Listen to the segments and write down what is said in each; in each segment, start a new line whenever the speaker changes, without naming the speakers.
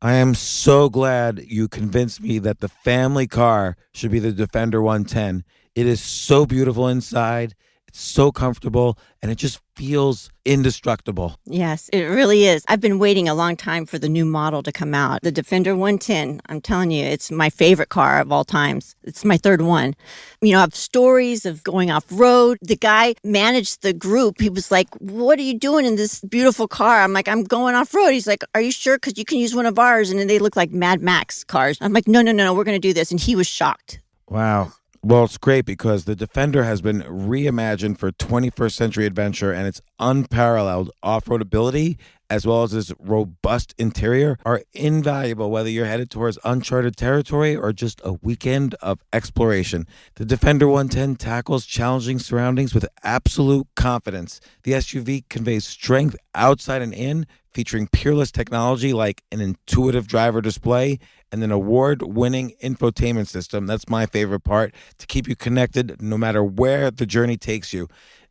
I am so glad you convinced me that the family car should be the Defender 110. It is so beautiful inside. It's so comfortable and it just feels indestructible.
Yes, it really is. I've been waiting a long time for the new model to come out. The Defender 110, I'm telling you, it's my favorite car of all times. It's my third one. You know, I have stories of going off road. The guy managed the group. He was like, "What are you doing in this beautiful car?" I'm like, "I'm going off road." He's like, "Are you sure? Because you can use one of ours." And then they look like Mad Max cars. I'm like, no, we're going to do this. And he was shocked.
Wow. Well, it's great because the Defender has been reimagined for 21st century adventure, and its unparalleled off-road ability as well as its robust interior are invaluable whether you're headed towards uncharted territory or just a weekend of exploration. The Defender 110 tackles challenging surroundings with absolute confidence. The SUV conveys strength outside and in, featuring peerless technology like an intuitive driver display and an award-winning infotainment system. That's my favorite part, to keep you connected no matter where the journey takes you.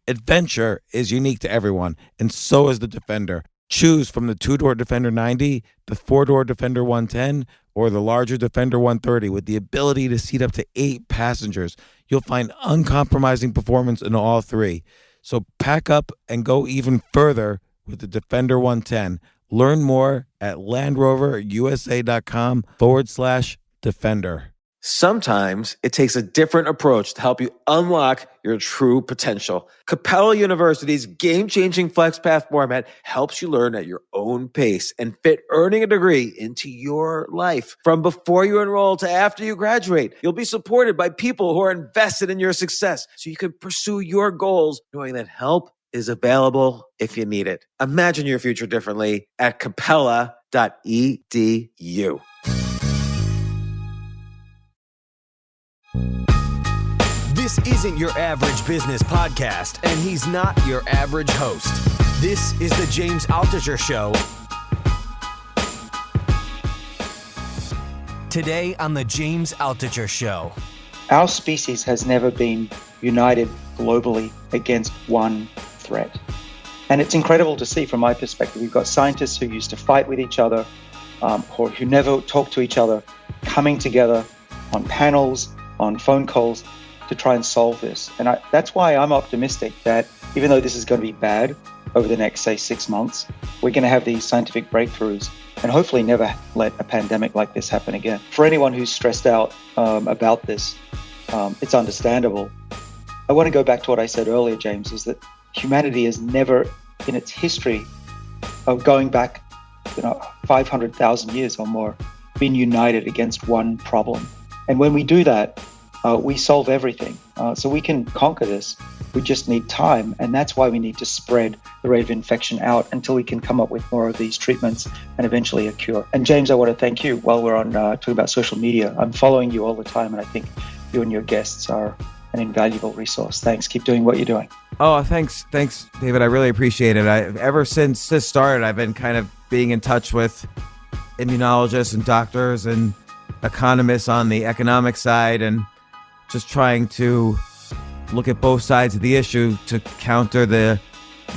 Adventure is unique to everyone, and so is the Defender. Choose from the two-door Defender 90, the four-door Defender 110, or the larger Defender 130 with the ability to seat up to 8 passengers. You'll find uncompromising performance in all three. So pack up and go even further with the Defender 110. Learn more at LandRoverUSA.com/Defender.
Sometimes it takes a different approach to help you unlock your true potential. Capella University's game-changing FlexPath format helps you learn at your own pace and fit earning a degree into your life. From before you enroll to after you graduate, you'll be supported by people who are invested in your success so you can pursue your goals knowing that help is available if you need it. Imagine your future differently at capella.edu.
This isn't your average business podcast, and he's not your average host. This is the James Altucher Show. Today on the James Altucher Show.
Our species has never been united globally against one threat. And it's incredible to see from my perspective. We've got scientists who used to fight with each other, or who never talked to each other, coming together on panels, on phone calls, to try and solve this. And that's why I'm optimistic that even though this is going to be bad over the next, say, 6 months, we're going to have these scientific breakthroughs and hopefully never let a pandemic like this happen again. For anyone who's stressed out about this, it's understandable. I want to go back to what I said earlier, James, is that humanity has never, in its history of going back 500,000 years or more, been united against one problem. And when we do that, we solve everything. So we can conquer this. We just need time. And that's why we need to spread the rate of infection out until we can come up with more of these treatments and eventually a cure. And James, I want to thank you while we're on talking about social media. I'm following you all the time, and I think you and your guests are an invaluable resource. Thanks. Keep doing what you're doing.
Oh, thanks, David. I really appreciate it. Ever since this started, I've been kind of being in touch with immunologists and doctors and economists on the economic side, and just trying to look at both sides of the issue to counter the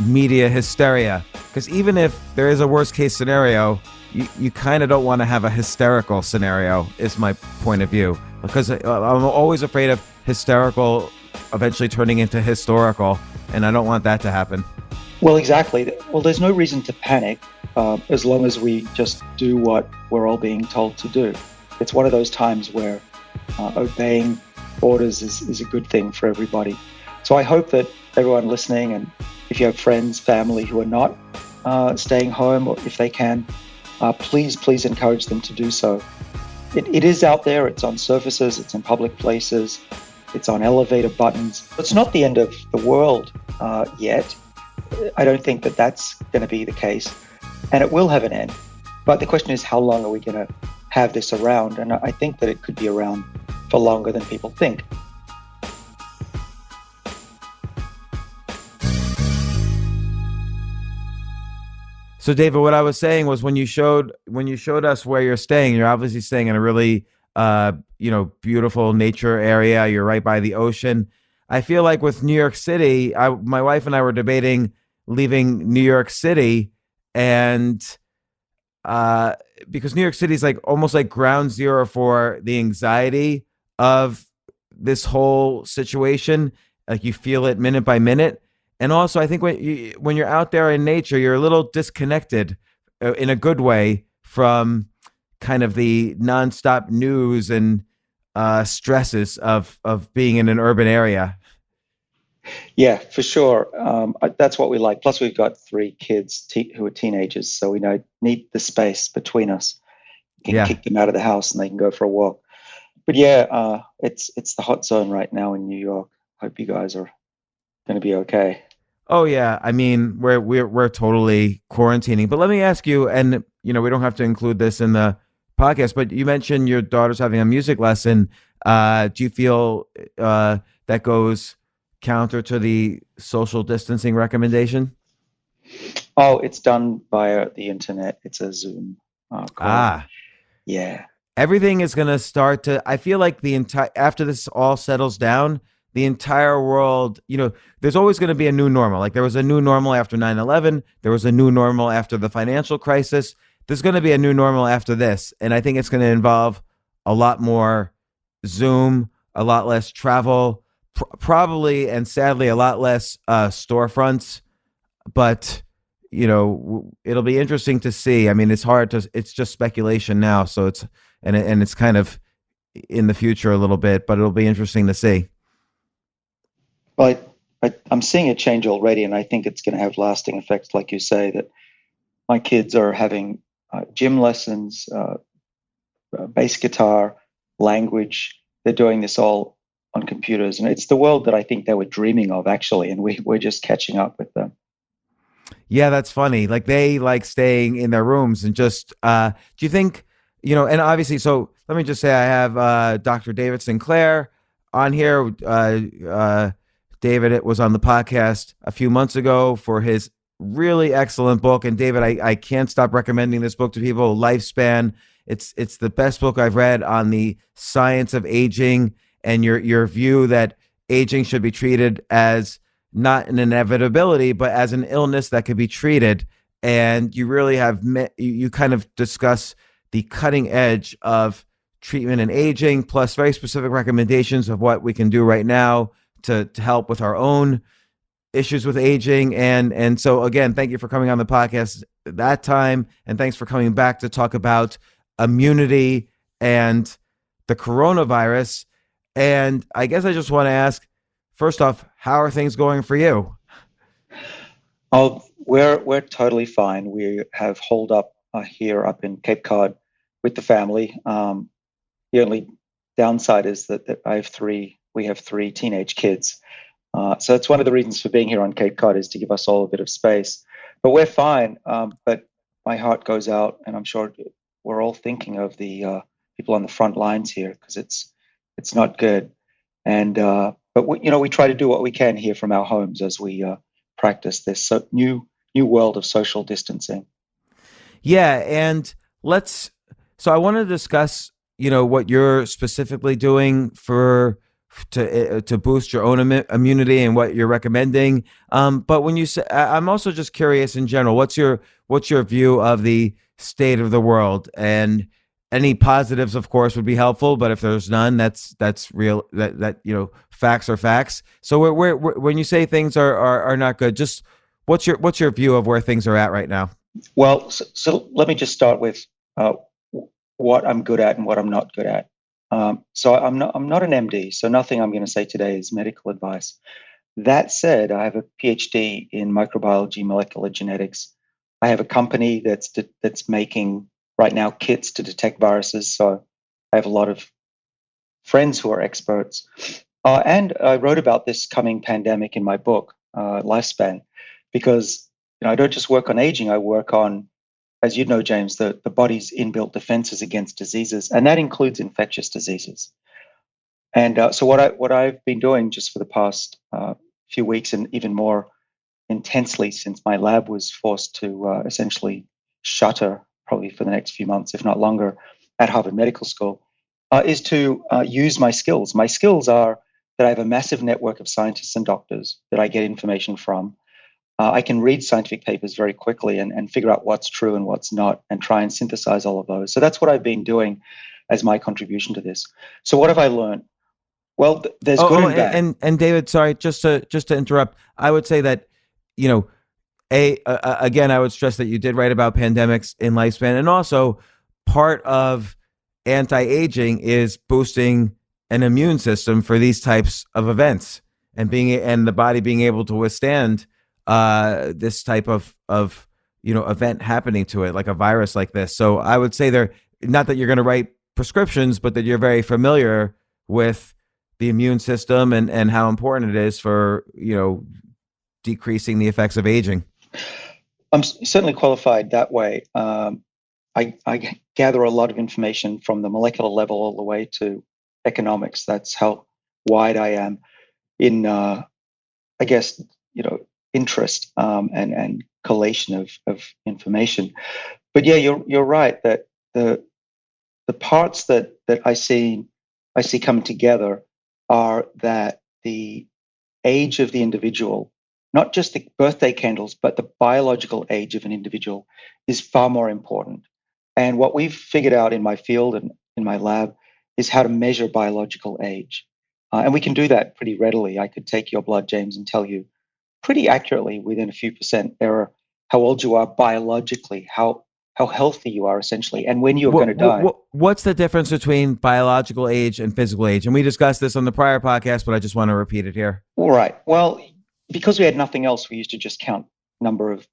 media hysteria. Because even if there is a worst case scenario, you kind of don't want to have a hysterical scenario, is my point of view. Because I'm always afraid of hysterical eventually turning into historical, and I don't want that to happen.
Well, exactly. Well, there's no reason to panic as long as we just do what we're all being told to do. It's one of those times where obeying orders is a good thing for everybody. So I hope that everyone listening, and if you have friends, family who are not staying home, or if they can, please encourage them to do so. It is out there. It's on surfaces. It's in public places. It's on elevator buttons. It's not the end of the world yet. I don't think that that's going to be the case. And it will have an end. But the question is, how long are we going to have this around? And I think that it could be around for longer than people think.
So, David, what I was saying was when you showed us where you're staying, you're obviously staying in a really beautiful nature area. You're right by the ocean. I feel like with New York City, my wife and I were debating leaving New York City and because New York City is like almost like ground zero for the anxiety of this whole situation. Like you feel it minute by minute. And also, I think when you're out there in nature, you're a little disconnected in a good way from kind of the nonstop news and stresses of being in an urban area.
Yeah, for sure. That's what we like. Plus, we've got three kids who are teenagers, so we need the space between us. You can
Yeah.
kick them out of the house and they can go for a walk. But yeah, it's the hot zone right now in New York. Hope you guys are going to be okay.
Oh yeah, I mean we're totally quarantining. But let me ask you, and we don't have to include this in the podcast, but you mentioned your daughter's having a music lesson. Do you feel that goes counter to the social distancing recommendation?
Oh, it's done via the internet. It's a Zoom call.
Ah,
Yeah.
everything is going to start to, I feel like the entire, after this all settles down, the entire world, there's always going to be a new normal. Like there was a new normal after 9/11. There was a new normal after the financial crisis. There's going to be a new normal after this. And I think it's going to involve a lot more Zoom, a lot less travel, probably, and sadly, a lot less storefronts. But, it'll be interesting to see. I mean, it's just speculation now. So it's kind of in the future a little bit, but it'll be interesting to see.
Well, I'm seeing a change already, and I think it's going to have lasting effects, like you say, that my kids are having gym lessons, bass guitar, language. They're doing this all on computers, and it's the world that I think they were dreaming of, actually, and we're just catching up with them.
Yeah, that's funny. Like they like staying in their rooms and just, do you think, and obviously, so let me just say I have Dr. David Sinclair on here. David was on the podcast a few months ago for his really excellent book. And David, I can't stop recommending this book to people, Lifespan. It's the best book I've read on the science of aging and your view that aging should be treated as not an inevitability, but as an illness that could be treated. And you really you kind of discuss the cutting edge of treatment and aging, plus very specific recommendations of what we can do right now to help with our own issues with aging. And so again, thank you for coming on the podcast that time. And thanks for coming back to talk about immunity and the coronavirus. And I guess I just want to ask, first off, how are things going for you?
Oh, we're totally fine. We have holed up here up in Cape Cod with the family. The only downside is that we have three teenage kids. So it's one of the reasons for being here on Cape Cod, is to give us all a bit of space. But we're fine. But my heart goes out, and I'm sure we're all thinking of the people on the front lines here, because it's not good. And but we try to do what we can here from our homes as we practice this new world of social distancing.
Yeah, and so I want to discuss, what you're specifically doing to boost your own immunity and what you're recommending. But when you say, I'm also just curious in general, what's your view of the state of the world? And any positives, of course, would be helpful, but if there's none, that's real. That facts are facts. So when you say things are not good, just what's your view of where things are at right now?
Well, so let me just start with what I'm good at and what I'm not good at. So I'm not an MD, so nothing I'm going to say today is medical advice. That said, I have a PhD in microbiology, molecular genetics. I have a company that's making right now kits to detect viruses. So I have a lot of friends who are experts. And I wrote about this coming pandemic in my book, Lifespan, because I don't just work on aging. I work on, as you know, James, the body's inbuilt defenses against diseases, and that includes infectious diseases. And so what I've been doing just for the past few weeks, and even more intensely since my lab was forced to essentially shutter probably for the next few months, if not longer, at Harvard Medical School, is to use my skills. My skills are that I have a massive network of scientists and doctors that I get information from. I can read scientific papers very quickly and figure out what's true and what's not and try and synthesize all of those. So that's what I've been doing as my contribution to this. So what have I learned? Well, there's good and bad.
And David, sorry, just to interrupt, I would say that, you know, again, I would stress that you did write about pandemics in lifespan, and also part of anti-aging is boosting an immune system for these types of events, and the body being able to withstand this type of event happening to it, like a virus like this. So I would say not that you're going to write prescriptions, but that you're very familiar with the immune system and how important it is for decreasing the effects of aging.
I'm certainly qualified that way. I gather a lot of information from the molecular level all the way to economics. That's how wide I am in, I guess, interest and collation of information. But yeah, you're right that the parts that I see coming together are that the age of the individual, not just the birthday candles, but the biological age of an individual is far more important. And what we've figured out in my field and in my lab is how to measure biological age. And we can do that pretty readily. I could take your blood, James, and tell you pretty accurately within a few percent error how old you are biologically, how healthy you are essentially, and when you're going to die.
What's the difference between biological age and physical age? And we discussed this on the prior podcast, but I just want to repeat it here.
All right. Well, because we had nothing else, we used to just count number of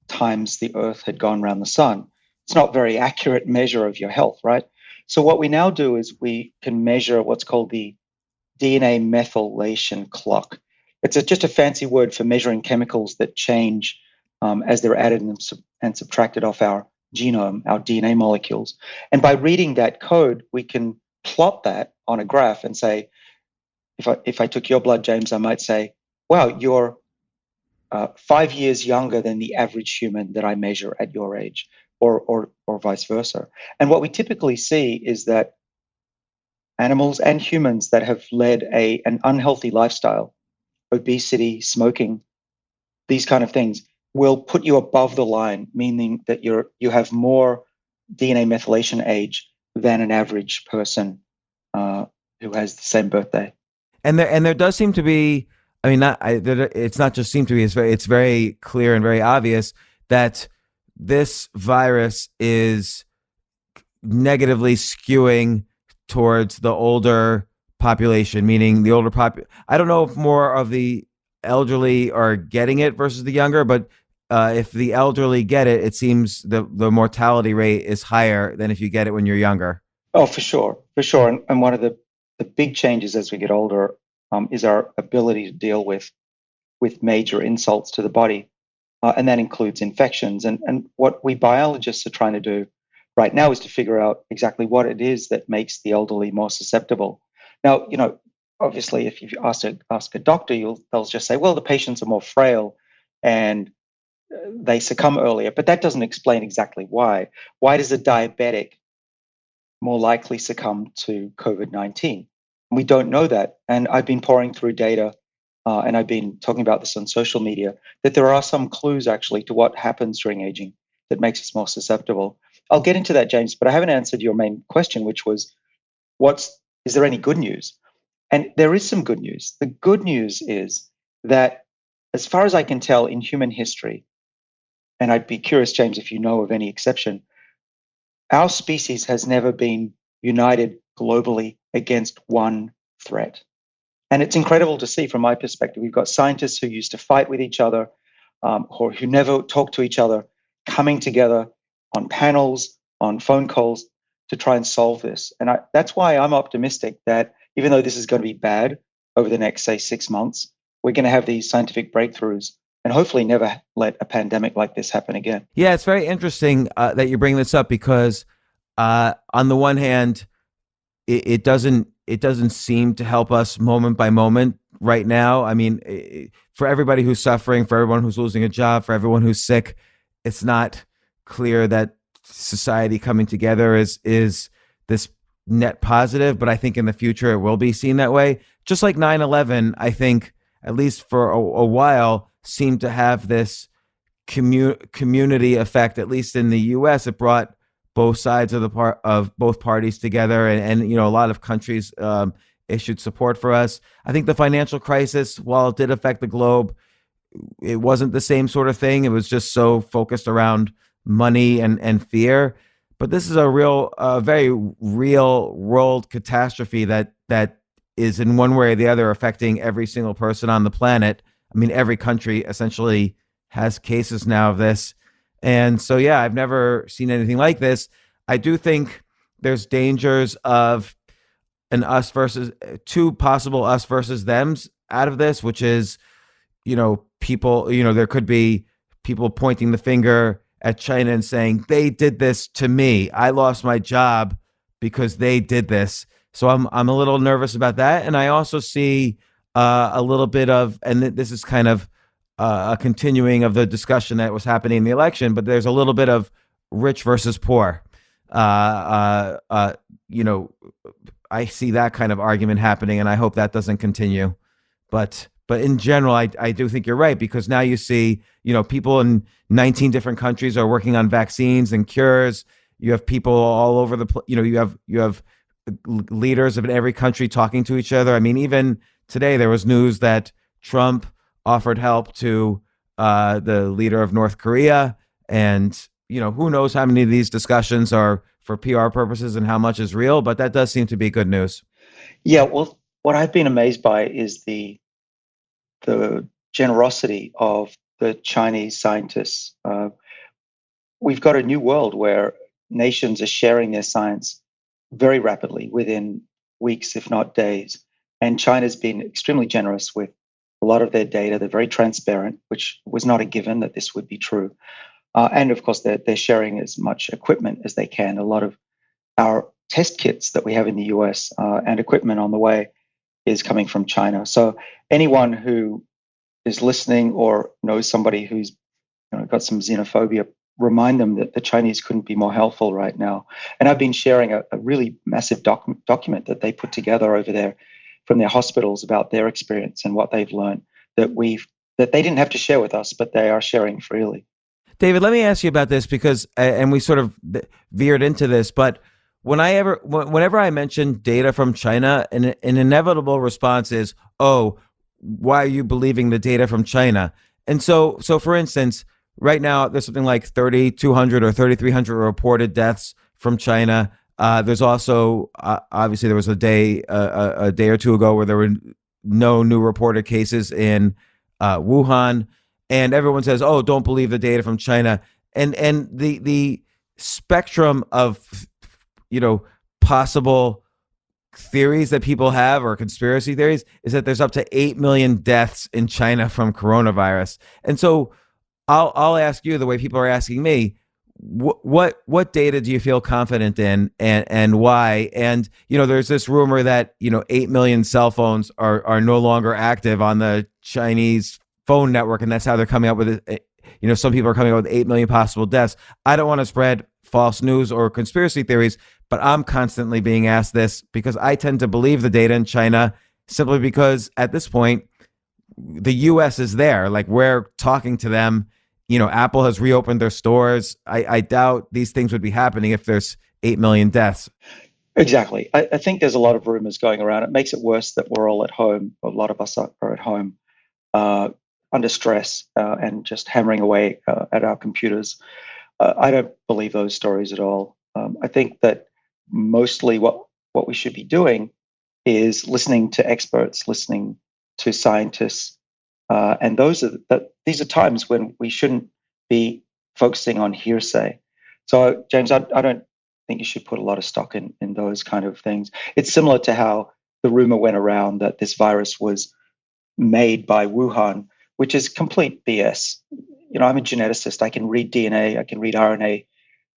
times the Earth had gone around the sun. It's not a very accurate measure of your health, right? So what we now do is we can measure what's called the DNA methylation clock. It's just a fancy word for measuring chemicals that change as they're added and subtracted off our genome, our DNA molecules. And by reading that code, we can plot that on a graph and say, if I took your blood, James, I might say, wow, you're 5 years younger than the average human that I measure at your age, or vice versa. And what we typically see is that animals and humans that have led an unhealthy lifestyle, obesity, smoking, these kind of things, will put you above the line, meaning that you have more DNA methylation age than an average person who has the same birthday.
And there does seem to be, it's not just seem to be, it's very clear and very obvious that this virus is negatively skewing towards the older population, meaning the older I don't know if more of the elderly are getting it versus the younger, but if the elderly get it, it seems the mortality rate is higher than if you get it when you're younger.
Oh, for sure. And one of the big changes as we get older is our ability to deal with major insults to the body. And that includes infections. And what we biologists are trying to do right now is to figure out exactly what it is that makes the elderly more susceptible. Now, obviously, if you ask a doctor, they'll just say, well, the patients are more frail and they succumb earlier. But that doesn't explain exactly why. Why does a diabetic more likely succumb to COVID-19? We don't know that. And I've been pouring through data, and I've been talking about this on social media, that there are some clues actually to what happens during aging that makes us more susceptible. I'll get into that, James, but I haven't answered your main question, which was, is there any good news? And there is some good news. The good news is that, as far as I can tell in human history, and I'd be curious, James, if you know of any exception, our species has never been united globally against one threat. And it's incredible to see from my perspective. We've got scientists who used to fight with each other, or who never talked to each other, coming together on panels, on phone calls to try and solve this. And that's why I'm optimistic that even though this is going to be bad over the next, say, 6 months, we're going to have these scientific breakthroughs and hopefully never let a pandemic like this happen again.
Yeah, it's very interesting that you bring this up because on the one hand, it doesn't seem to help us moment by moment right now. I mean, for everybody who's suffering, for everyone who's losing a job, for everyone who's sick, it's not clear that society coming together is this net positive, but I think in the future it will be seen that way. Just like 9/11, I think at least for a while, seemed to have this community effect. At least in the U.S., it brought both sides of both parties together, and a lot of countries issued support for us. I think the financial crisis, while it did affect the globe, it wasn't the same sort of thing. It was just so focused around money and fear. But this is a very real world catastrophe that is in one way or the other affecting every single person on the planet. I mean, every country essentially has cases now of this. And so, yeah, I've never seen anything like this. I do think there's dangers of two possible us versus thems out of this, which is, people, there could be people pointing the finger at China and saying, they did this to me. I lost my job because they did this. So I'm a little nervous about that. And I also see a little bit of, and this is kind of a continuing of the discussion that was happening in the election, but there's a little bit of rich versus poor. I see that kind of argument happening, and I hope that doesn't continue. But in general, I do think you're right, because now you see, people in 19 different countries are working on vaccines and cures. You have people all over you have leaders of every country talking to each other. I mean, even today there was news that Trump offered help to the leader of North Korea, and who knows how many of these discussions are for PR purposes and how much is real, but that does seem to be good news.
Yeah, well, what I've been amazed by is the generosity of the Chinese scientists. We've got a new world where nations are sharing their science very rapidly within weeks, if not days. And China's been extremely generous with a lot of their data. They're very transparent, which was not a given that this would be true. And of course, they're sharing as much equipment as they can. A lot of our test kits that we have in the US and equipment on the way is coming from China. So anyone who is listening or knows somebody who's got some xenophobia, remind them that the Chinese couldn't be more helpful right now. And I've been sharing a really massive document that they put together over there from their hospitals about their experience and what they've learned that they didn't have to share with us, but they are sharing freely.
David, let me ask you about this, because, and we sort of veered into this, but whenever I mention data from China, an inevitable response is, oh, why are you believing the data from China? And so for instance, right now there's something like 3,200 or 3,300 reported deaths from China. There's also obviously there was a day or two ago where there were no new reported cases in Wuhan, and everyone says, "Oh, don't believe the data from China." And the spectrum of possible theories that people have, or conspiracy theories, is that there's up to 8 million deaths in China from coronavirus. And so I'll ask you the way people are asking me, what data do you feel confident in, and why? And there's this rumor that 8 million cell phones are no longer active on the Chinese phone network, and that's how they're coming up with it. Some people are coming up with 8 million possible deaths. I don't want to spread false news or conspiracy theories, but I'm constantly being asked this because I tend to believe the data in China, simply because at this point the US is there. Like, we're talking to them. Apple has reopened their stores. I doubt these things would be happening if there's 8 million deaths.
Exactly. I think there's a lot of rumors going around. It makes it worse that we're all at home. A lot of us are at home under stress and just hammering away at our computers. I don't believe those stories at all. I think that mostly what we should be doing is listening to experts, listening to scientists, and these are times when we shouldn't be focusing on hearsay. So, James, I don't think you should put a lot of stock in those kind of things. It's similar to how the rumor went around that this virus was made by Wuhan, which is complete BS. I'm a geneticist. I can read DNA. I can read RNA,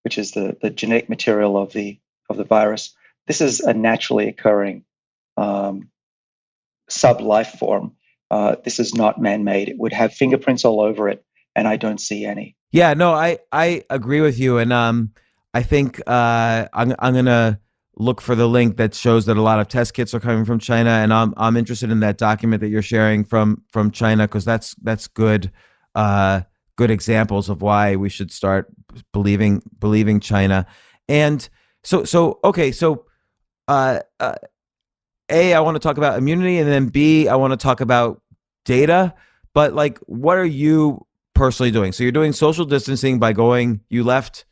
which is the genetic material of the virus. This is a naturally occurring sub-life form. This is not man-made. It would have fingerprints all over it, and I don't see any.
Yeah, no, I agree with you, and I think I'm gonna look for the link that shows that a lot of test kits are coming from China, and I'm interested in that document that you're sharing from China, because that's good good examples of why we should start believing China. And so uh, uh A, I want to talk about immunity, and then B, I want to talk about data. But like, what are you personally doing? So you're doing social distancing by you left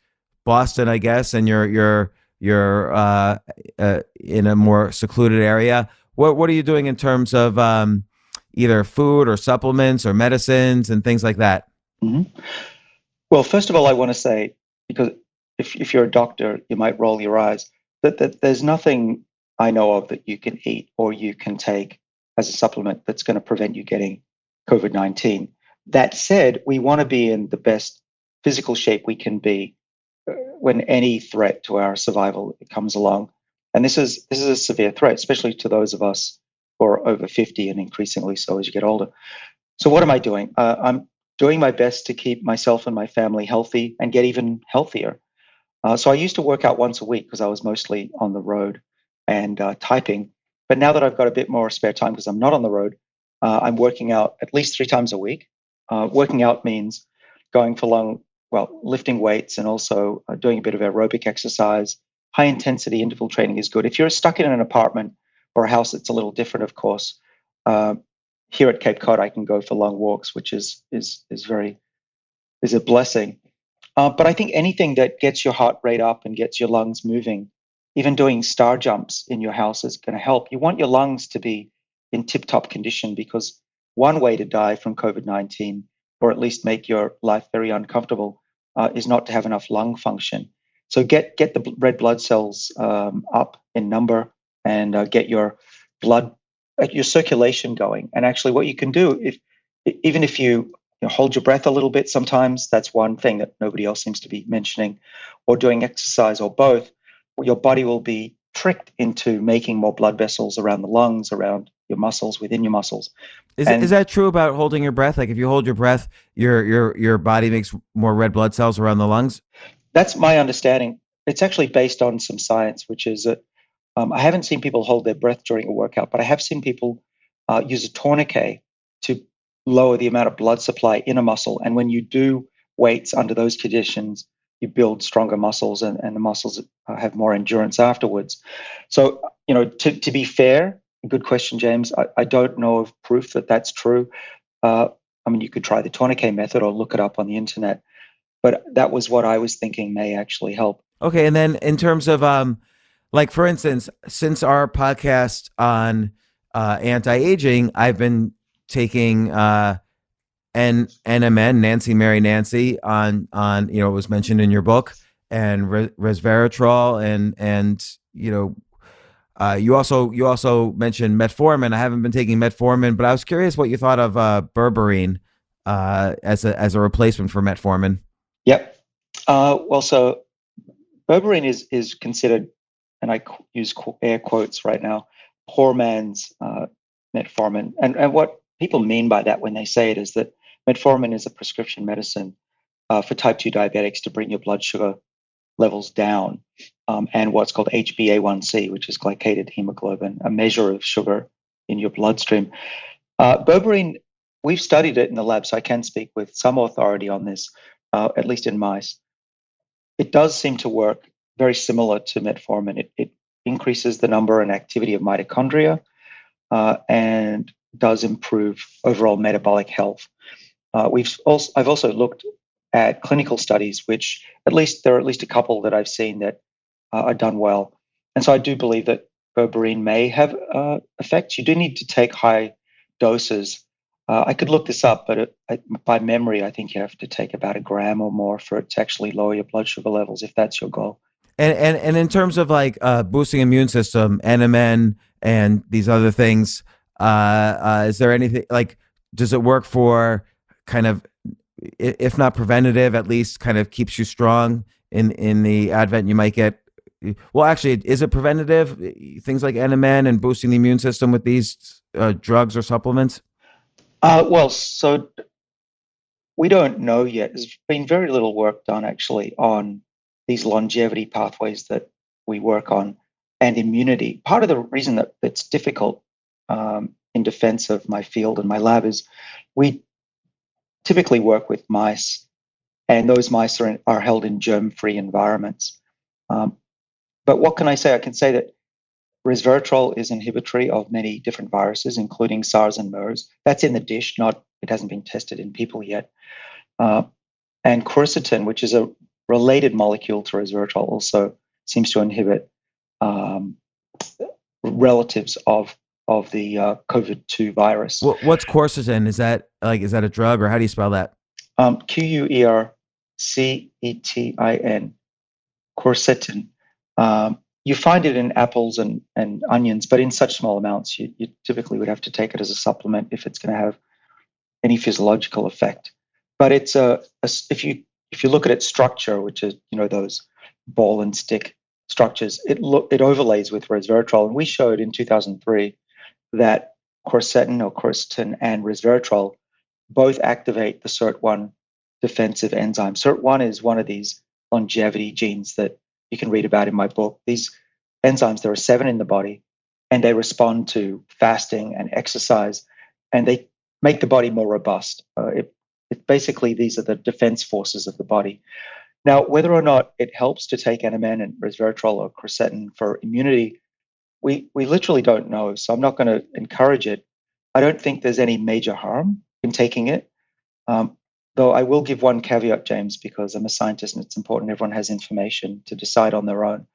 Boston, I guess, and you're in a more secluded area. What are you doing in terms of either food or supplements or medicines and things like that?
Mhm. Well, first of all, I want to say, because if you're a doctor, you might roll your eyes, that there's nothing I know of that you can eat or you can take as a supplement that's going to prevent you getting COVID-19. That said, we want to be in the best physical shape we can be when any threat to our survival comes along. And this is a severe threat, especially to those of us who are over 50 and increasingly so as you get older. So what am I doing? I'm doing my best to keep myself and my family healthy and get even healthier. So I used to work out once a week because I was mostly on the road and typing. But now that I've got a bit more spare time because I'm not on the road, I'm working out at least 3 times a week. Working out means going for lifting weights and also doing a bit of aerobic exercise. High intensity interval training is good. If you're stuck in an apartment or a house, it's a little different, of course. Uh, Here at Cape Cod, I can go for long walks, which is a blessing. But I think anything that gets your heart rate up and gets your lungs moving, even doing star jumps in your house is going to help. You want your lungs to be in tip-top condition because one way to die from COVID-19, or at least make your life very uncomfortable, is not to have enough lung function. So get the red blood cells up in number and get blood, your circulation going. And actually, what you can do, even if you hold your breath a little bit sometimes, that's one thing that nobody else seems to be mentioning, or doing exercise or both, your body will be tricked into making more blood vessels around the lungs, around your muscles, within your muscles.
Is
And
that true about holding your breath? Like if you hold your breath, your body makes more red blood cells around the lungs?
that's my understanding. It's actually based on some science, which is that I haven't seen people hold their breath during a workout, but I have seen people use a tourniquet to lower the amount of blood supply in a muscle. And when you do weights under those conditions, you build stronger muscles, and the muscles have more endurance afterwards. So, to be fair, good question, James. I don't know of proof that that's true. Uh, I mean, you could try the tourniquet method or look it up on the internet, but that was what I was thinking may actually help.
Okay, and then in terms of like for instance, since our podcast on anti-aging, I've been taking NMN, Nancy Mary Nancy, on it was mentioned in your book, and resveratrol, and you also mentioned metformin. I haven't been taking metformin, but I was curious what you thought of berberine as a replacement for metformin.
Yep. So berberine is considered, and I use air quotes right now, poor man's metformin. And what people mean by that when they say it is that metformin is a prescription medicine for type 2 diabetics to bring your blood sugar levels down, and what's called HbA1c, which is glycated hemoglobin, a measure of sugar in your bloodstream. Berberine, we've studied it in the lab, so I can speak with some authority on this, at least in mice. It does seem to work very similar to metformin. It increases the number and activity of mitochondria, and does improve overall metabolic health. I've also looked at clinical studies, which there are at least a couple that I've seen that are done well. And so I do believe that berberine may have effects. You do need to take high doses. I could look this up, but by memory, I think you have to take about 1 gram or more for it to actually lower your blood sugar levels, if that's your goal.
And in terms of like boosting immune system, NMN and these other things, is there anything like, does it work for kind of, if not preventative, at least kind of keeps you strong in the advent you might get? Well, actually, is it preventative? Things like NMN and boosting the immune system with these drugs or supplements?
So we don't know yet. There's been very little work done actually on these longevity pathways that we work on. and immunity. Part of the reason that it's difficult in defense of my field and my lab is we typically work with mice, and those mice are held in germ-free environments. But what can I say? I can say that resveratrol is inhibitory of many different viruses, including SARS and MERS. That's in the dish, it hasn't been tested in people yet. And quercetin, which is a related molecule to resveratrol, also seems to inhibit relatives of the COVID-2 virus.
What's quercetin? Is that a drug, or how do you spell that?
Quercetin, quercetin. You find it in apples and onions, but in such small amounts, you typically would have to take it as a supplement if it's going to have any physiological effect. But it's if you look at its structure, which is those ball and stick structures, it overlays with resveratrol, and we showed in 2003 that quercetin and resveratrol both activate the SIRT1 defensive enzyme. SIRT1 is one of these longevity genes that you can read about in my book. These enzymes, there are 7 in the body, and they respond to fasting and exercise, and they make the body more robust. Basically, these are the defense forces of the body. Now, whether or not it helps to take NMN and resveratrol or quercetin for immunity, we literally don't know. So I'm not going to encourage it. I don't think there's any major harm in taking it. Though I will give one caveat, James, because I'm a scientist and it's important everyone has information to decide on their own.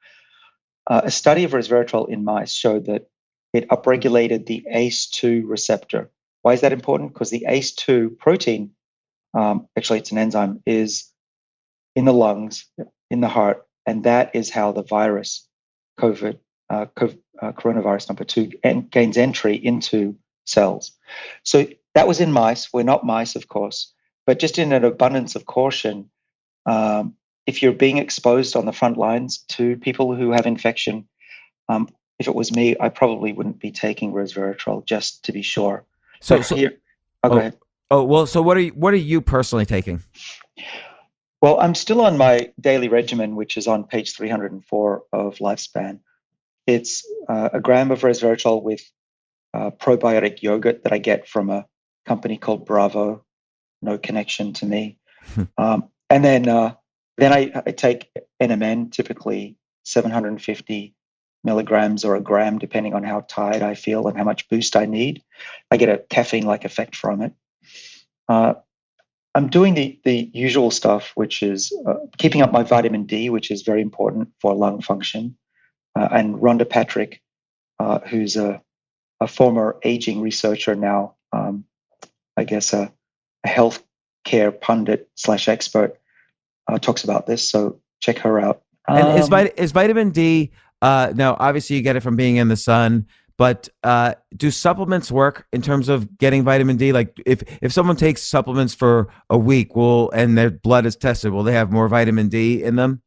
A study of resveratrol in mice showed that it upregulated the ACE2 receptor. Why is that important? Because the ACE2 protein, actually it's an enzyme, is in the lungs, in the heart, and that is how the virus, coronavirus number 2, gains entry into cells. So that was in mice. We're not mice, of course. But just in an abundance of caution, if you're being exposed on the front lines to people who have infection, if it was me, I probably wouldn't be taking resveratrol, just to be sure. Go ahead.
Oh, well, so what are you personally taking?
Well, I'm still on my daily regimen, which is on page 304 of Lifespan. It's a gram of resveratrol with probiotic yogurt that I get from a company called Bravo. No connection to me. And then I take NMN, typically 750 milligrams or a gram, depending on how tired I feel and how much boost I need. I get a caffeine-like effect from it. I'm doing the usual stuff, which is keeping up my vitamin D, which is very important for lung function. And Rhonda Patrick, who's a former aging researcher now, I guess a healthcare pundit / expert, talks about this. So check her out.
And is vitamin D? Now, obviously, you get it from being in the sun. But do supplements work in terms of getting vitamin D? Like, if someone takes supplements for a week, and their blood is tested, will they have more vitamin D in them?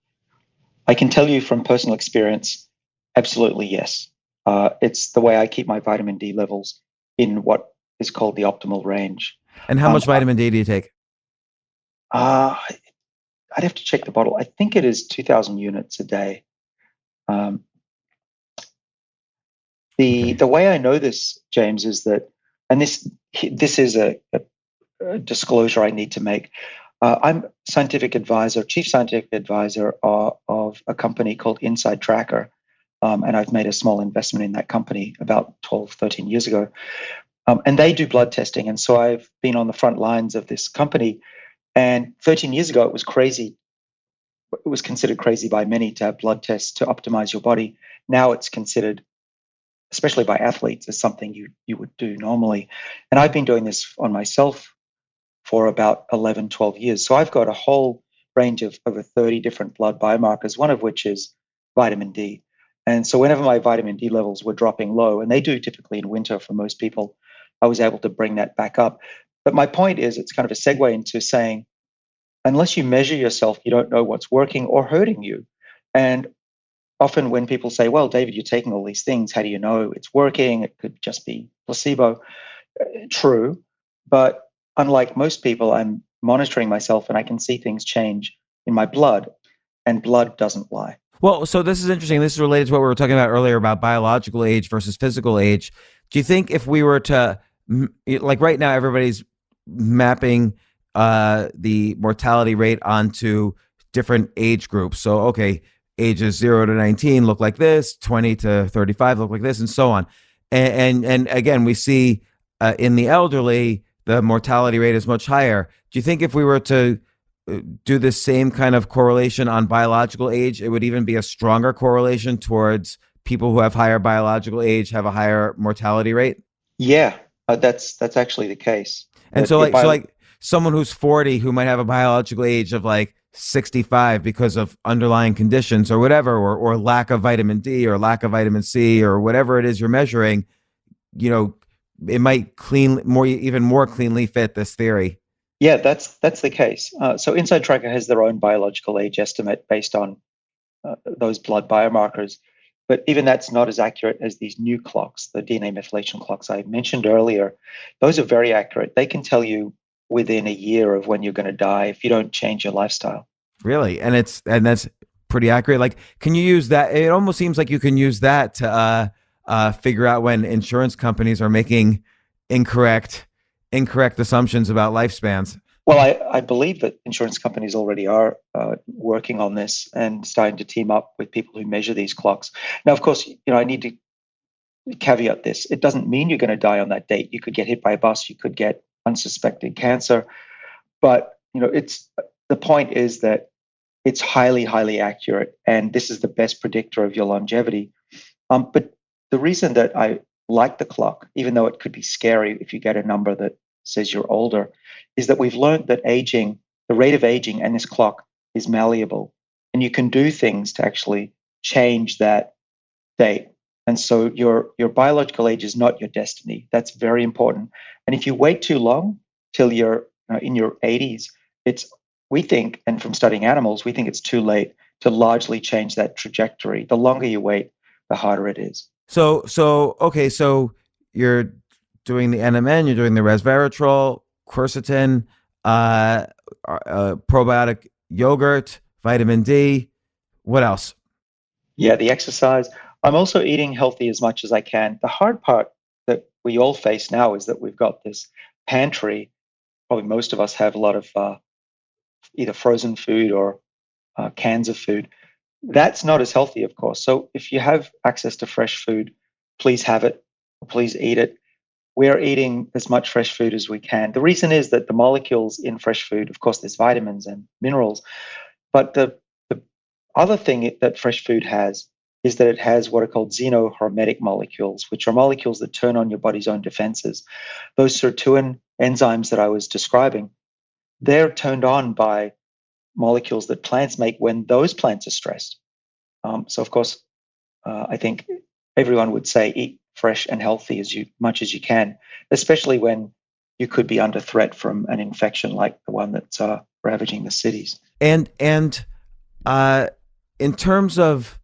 I can tell you from personal experience, absolutely yes. It's the way I keep my vitamin D levels in what is called the optimal range.
And how much vitamin D do you take?
I'd have to check the bottle. I think it is 2,000 units a day. The way I know this, James, is that, and this is a disclosure I need to make. I'm chief scientific advisor of a company called Inside Tracker, and I've made a small investment in that company about 12, 13 years ago. And they do blood testing, and so I've been on the front lines of this company. And 13 years ago, it was crazy. It was considered crazy by many to have blood tests to optimize your body. Now it's considered, especially by athletes, as something you would do normally. And I've been doing this on myself for about 11, 12 years. So I've got a whole range of over 30 different blood biomarkers, one of which is vitamin D. And so whenever my vitamin D levels were dropping low, and they do typically in winter for most people, I was able to bring that back up. But my point is, it's kind of a segue into saying, unless you measure yourself, you don't know what's working or hurting you. And often when people say, well, David, you're taking all these things, how do you know it's working? It could just be placebo. True. But unlike most people, I'm monitoring myself and I can see things change in my blood, and blood doesn't lie.
Well, so this is interesting. This is related to what we were talking about earlier about biological age versus physical age. Do you think if we were to, like right now, everybody's mapping the mortality rate onto different age groups. So, okay, ages 0 to 19 look like this, 20 to 35 look like this, and so on. And again, we see in the elderly, the mortality rate is much higher. Do you think if we were to do the same kind of correlation on biological age, it would even be a stronger correlation towards people who have higher biological age have a higher mortality rate?
Yeah, that's actually the case.
And
That
so
your
like so like someone who's 40 who might have a biological age of like 65 because of underlying conditions or whatever, or lack of vitamin D or lack of vitamin C or whatever it is you're measuring, you know, it might even more cleanly fit this theory.
Yeah, that's the case. So Inside Tracker has their own biological age estimate based on those blood biomarkers, but even that's not as accurate as these new clocks, the DNA methylation clocks I mentioned earlier. Those are very accurate. They can tell you within a year of when you're going to die if you don't change your lifestyle.
Really? And that's pretty accurate. Like, can you use that? It almost seems like you can use that to figure out when insurance companies are making incorrect assumptions about lifespans.
Well, I believe that insurance companies already are working on this and starting to team up with people who measure these clocks. Now, of course, I need to caveat this. It doesn't mean you're going to die on that date. You could get hit by a bus. You could get unsuspected cancer. But, the point is that it's highly, highly accurate. And this is the best predictor of your longevity. But the reason that I like the clock, even though it could be scary if you get a number that says you're older, is that we've learned that the rate of aging and this clock is malleable. And you can do things to actually change that date. And so your biological age is not your destiny. That's very important. And if you wait too long till you're in your 80s, we think, and from studying animals, we think it's too late to largely change that trajectory. The longer you wait, the harder it is.
Okay, so you're doing the NMN, you're doing the resveratrol, quercetin, probiotic yogurt, vitamin D. What else?
Yeah, the exercise. I'm also eating healthy as much as I can. The hard part that we all face now is that we've got this pantry. Probably most of us have a lot of either frozen food or cans of food. That's not as healthy, of course. So if you have access to fresh food, please have it. Please eat it. We're eating as much fresh food as we can. The reason is that the molecules in fresh food, of course, there's vitamins and minerals, but the other thing that fresh food has is that it has what are called xenohermetic molecules, which are molecules that turn on your body's own defenses. Those sirtuin enzymes that I was describing, they're turned on by molecules that plants make when those plants are stressed. So, of course, I think everyone would say eat fresh and healthy as much as you can, especially when you could be under threat from an infection like the one that's ravaging the cities.
And in terms of,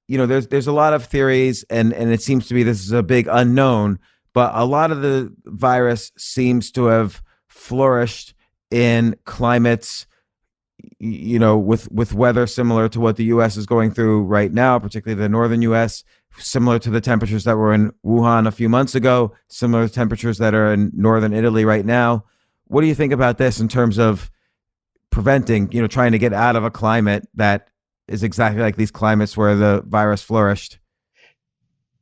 there's a lot of theories, and it seems to be this is a big unknown, but a lot of the virus seems to have flourished in climates, with weather similar to what the U.S. is going through right now, particularly the northern U.S., similar to the temperatures that were in Wuhan a few months ago, similar to temperatures that are in northern Italy right now. What do you think about this in terms of preventing, trying to get out of a climate that is exactly like these climates where the virus flourished?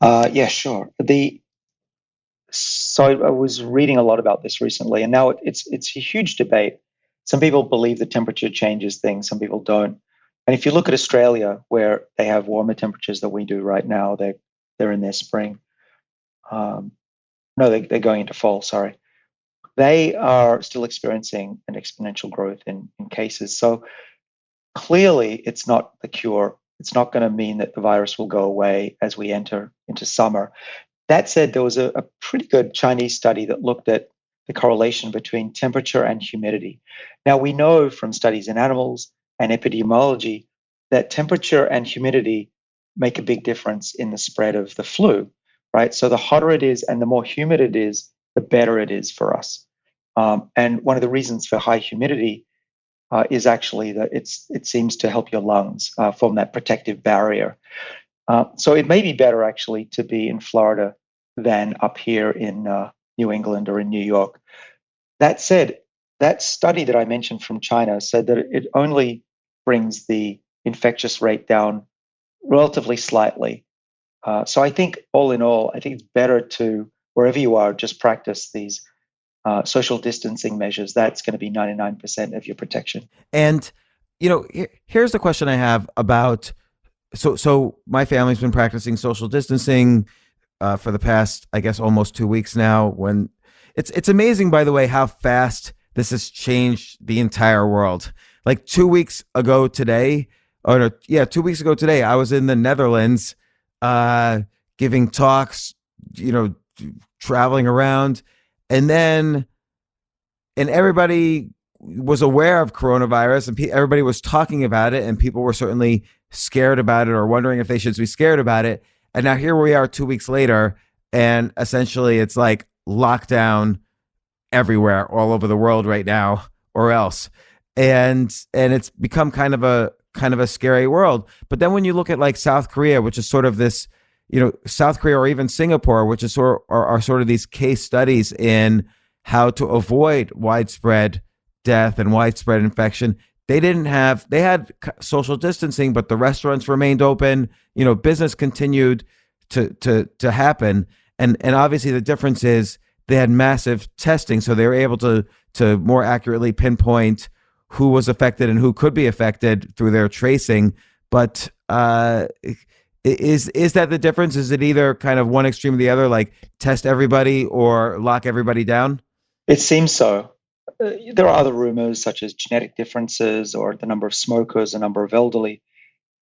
Yeah, sure. So I was reading a lot about this recently, and now it's a huge debate. Some people believe the temperature changes things, some people don't. And if you look at Australia, where they have warmer temperatures than we do right now, they're in their spring. No, they're going into fall. Sorry, they are still experiencing an exponential growth in cases. So clearly, it's not the cure. It's not going to mean that the virus will go away as we enter into summer. That said, there was a pretty good Chinese study that looked at the correlation between temperature and humidity. Now, we know from studies in animals and epidemiology that temperature and humidity make a big difference in the spread of the flu, right? So the hotter it is and the more humid it is, the better it is for us. And one of the reasons for high humidity is actually that it seems to help your lungs form that protective barrier. So it may be better actually to be in Florida than up here in New England or in New York. That said, that study that I mentioned from China said that it only brings the infectious rate down relatively slightly. So I think all in all, I think it's better to, wherever you are, just practice these social distancing measures. That's going to be 99% of your protection.
And here's the question I have about. So my family's been practicing social distancing for the past, I guess, almost 2 weeks now. When it's amazing, by the way, how fast this has changed the entire world. Like 2 weeks ago today, 2 weeks ago today, I was in the Netherlands giving talks, traveling around, and everybody was aware of coronavirus, and everybody was talking about it, and people were certainly scared about it or wondering if they should be scared about it. And now here we are 2 weeks later, and essentially it's like lockdown everywhere, all over the world right now, or else. And it's become kind of a scary world. But then when you look at like South Korea, which is sort of this, South Korea or even Singapore, which is are sort of these case studies in how to avoid widespread death and widespread infection. They had social distancing, but the restaurants remained open. Business continued to happen. And obviously the difference is they had massive testing. So they were able to more accurately pinpoint who was affected and who could be affected through their tracing. But is that the difference? Is it either kind of one extreme or the other, like test everybody or lock everybody down?
It seems so. There are other rumors such as genetic differences or the number of smokers, the number of elderly.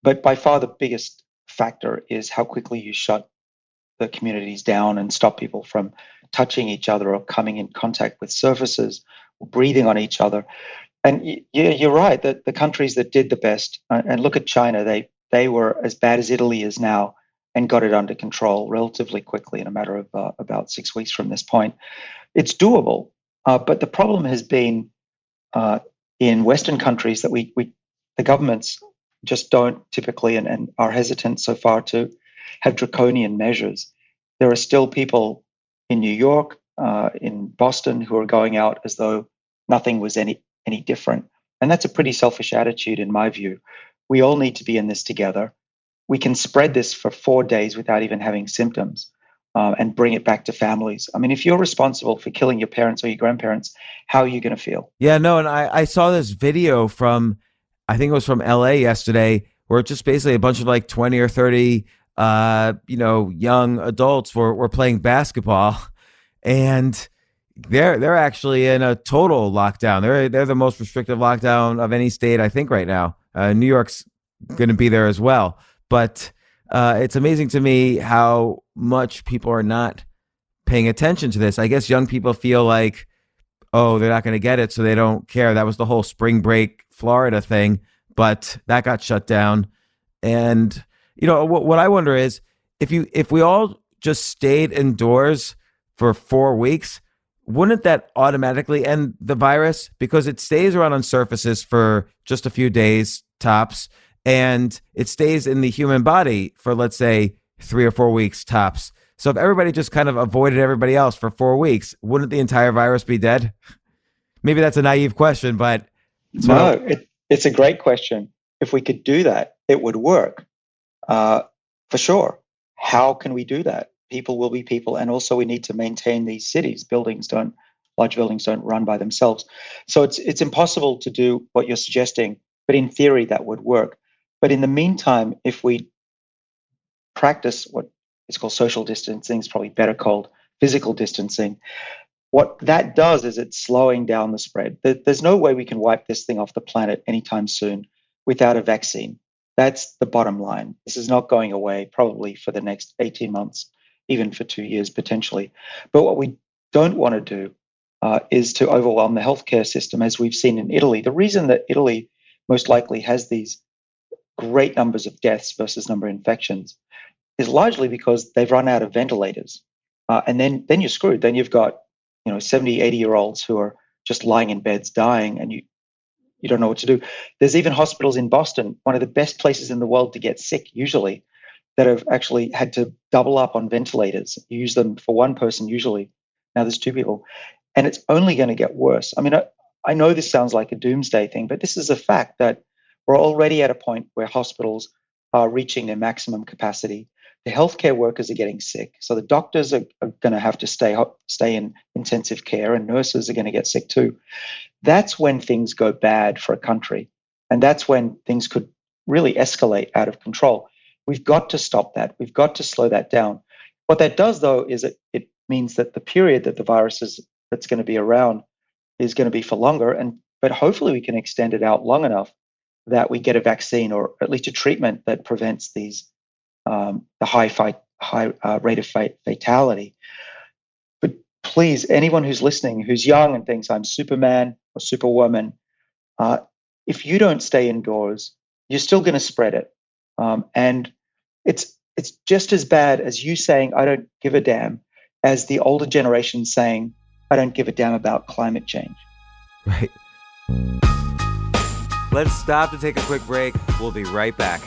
But by far the biggest factor is how quickly you shut the communities down and stop people from touching each other or coming in contact with surfaces, or breathing on each other. And you're right that the countries that did the best, and look at China, they were as bad as Italy is now and got it under control relatively quickly in a matter of about 6 weeks from this point. It's doable. But the problem has been in Western countries that the governments just don't typically and are hesitant so far to have draconian measures. There are still people in New York, in Boston, who are going out as though nothing was any different. And that's a pretty selfish attitude in my view. We all need to be in this together. We can spread this for 4 days without even having symptoms. And bring it back to families. I mean, if you're responsible for killing your parents or your grandparents, how are you going to feel?
Yeah, no, and I saw this video from, I think it was from LA yesterday, where it's just basically a bunch of like 20 or 30, young adults were playing basketball, and they're actually in a total lockdown. They're the most restrictive lockdown of any state, I think, right now. New York's going to be there as well, but. It's amazing to me how much people are not paying attention to this. I guess young people feel like, oh, they're not going to get it, so they don't care. That was the whole spring break Florida thing, but that got shut down. And what I wonder is if we all just stayed indoors for 4 weeks, wouldn't that automatically end the virus? Because it stays around on surfaces for just a few days tops. And it stays in the human body for, let's say, 3 or 4 weeks tops. So if everybody just kind of avoided everybody else for 4 weeks, wouldn't the entire virus be dead? Maybe that's a naive question, but
it's a great question. If we could do that, it would work for sure. How can we do that? People will be people, and also we need to maintain these cities. Large buildings don't run by themselves. So it's impossible to do what you're suggesting, but in theory that would work. But in the meantime, if we practice what is called social distancing, it's probably better called physical distancing, what that does is it's slowing down the spread. There's no way we can wipe this thing off the planet anytime soon without a vaccine. That's the bottom line. This is not going away probably for the next 18 months, even for 2 years potentially. But what we don't want to do is to overwhelm the healthcare system, as we've seen in Italy. The reason that Italy most likely has these great numbers of deaths versus number of infections is largely because they've run out of ventilators. And then you're screwed. Then you've got 70, 80-year-olds who are just lying in beds dying, and you don't know what to do. There's even hospitals in Boston, one of the best places in the world to get sick usually, that have actually had to double up on ventilators. You use them for one person usually. Now there's two people. And it's only going to get worse. I mean, I know this sounds like a doomsday thing, but this is a fact that we're already at a point where hospitals are reaching their maximum capacity. The healthcare workers are getting sick. So the doctors are going to have to stay in intensive care, and nurses are going to get sick too. That's when things go bad for a country. And that's when things could really escalate out of control. We've got to stop that. We've got to slow that down. What that does, though, is it means that the period that the virus that's going to be around is going to be for longer. But hopefully we can extend it out long enough that we get a vaccine or at least a treatment that prevents these the high rate of fatality. But please, anyone who's listening, who's young and thinks I'm Superman or Superwoman, if you don't stay indoors, you're still going to spread it. And it's just as bad as you saying I don't give a damn, as the older generation saying I don't give a damn about climate change.
Right. Let's stop to take a quick break. We'll be right back.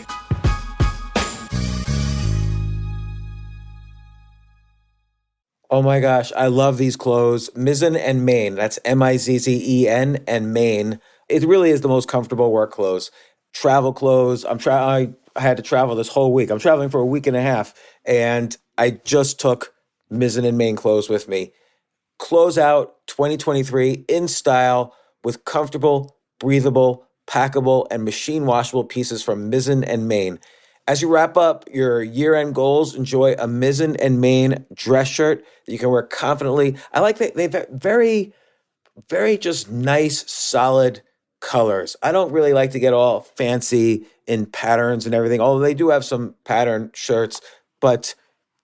Oh my gosh, I love these clothes. Mizzen and Main. That's Mizzen and Main. It really is the most comfortable work clothes. Travel clothes. I had to travel this whole week. I'm traveling for a week and a half, and I just took Mizzen and Main clothes with me. Close out 2023 in style with comfortable, breathable, packable, and machine washable pieces from Mizzen and Main. As you wrap up your year-end goals, enjoy a Mizzen and Main dress shirt that you can wear confidently. I like that they've very, very just nice, solid colors. I don't really like to get all fancy in patterns and everything, although they do have some pattern shirts, but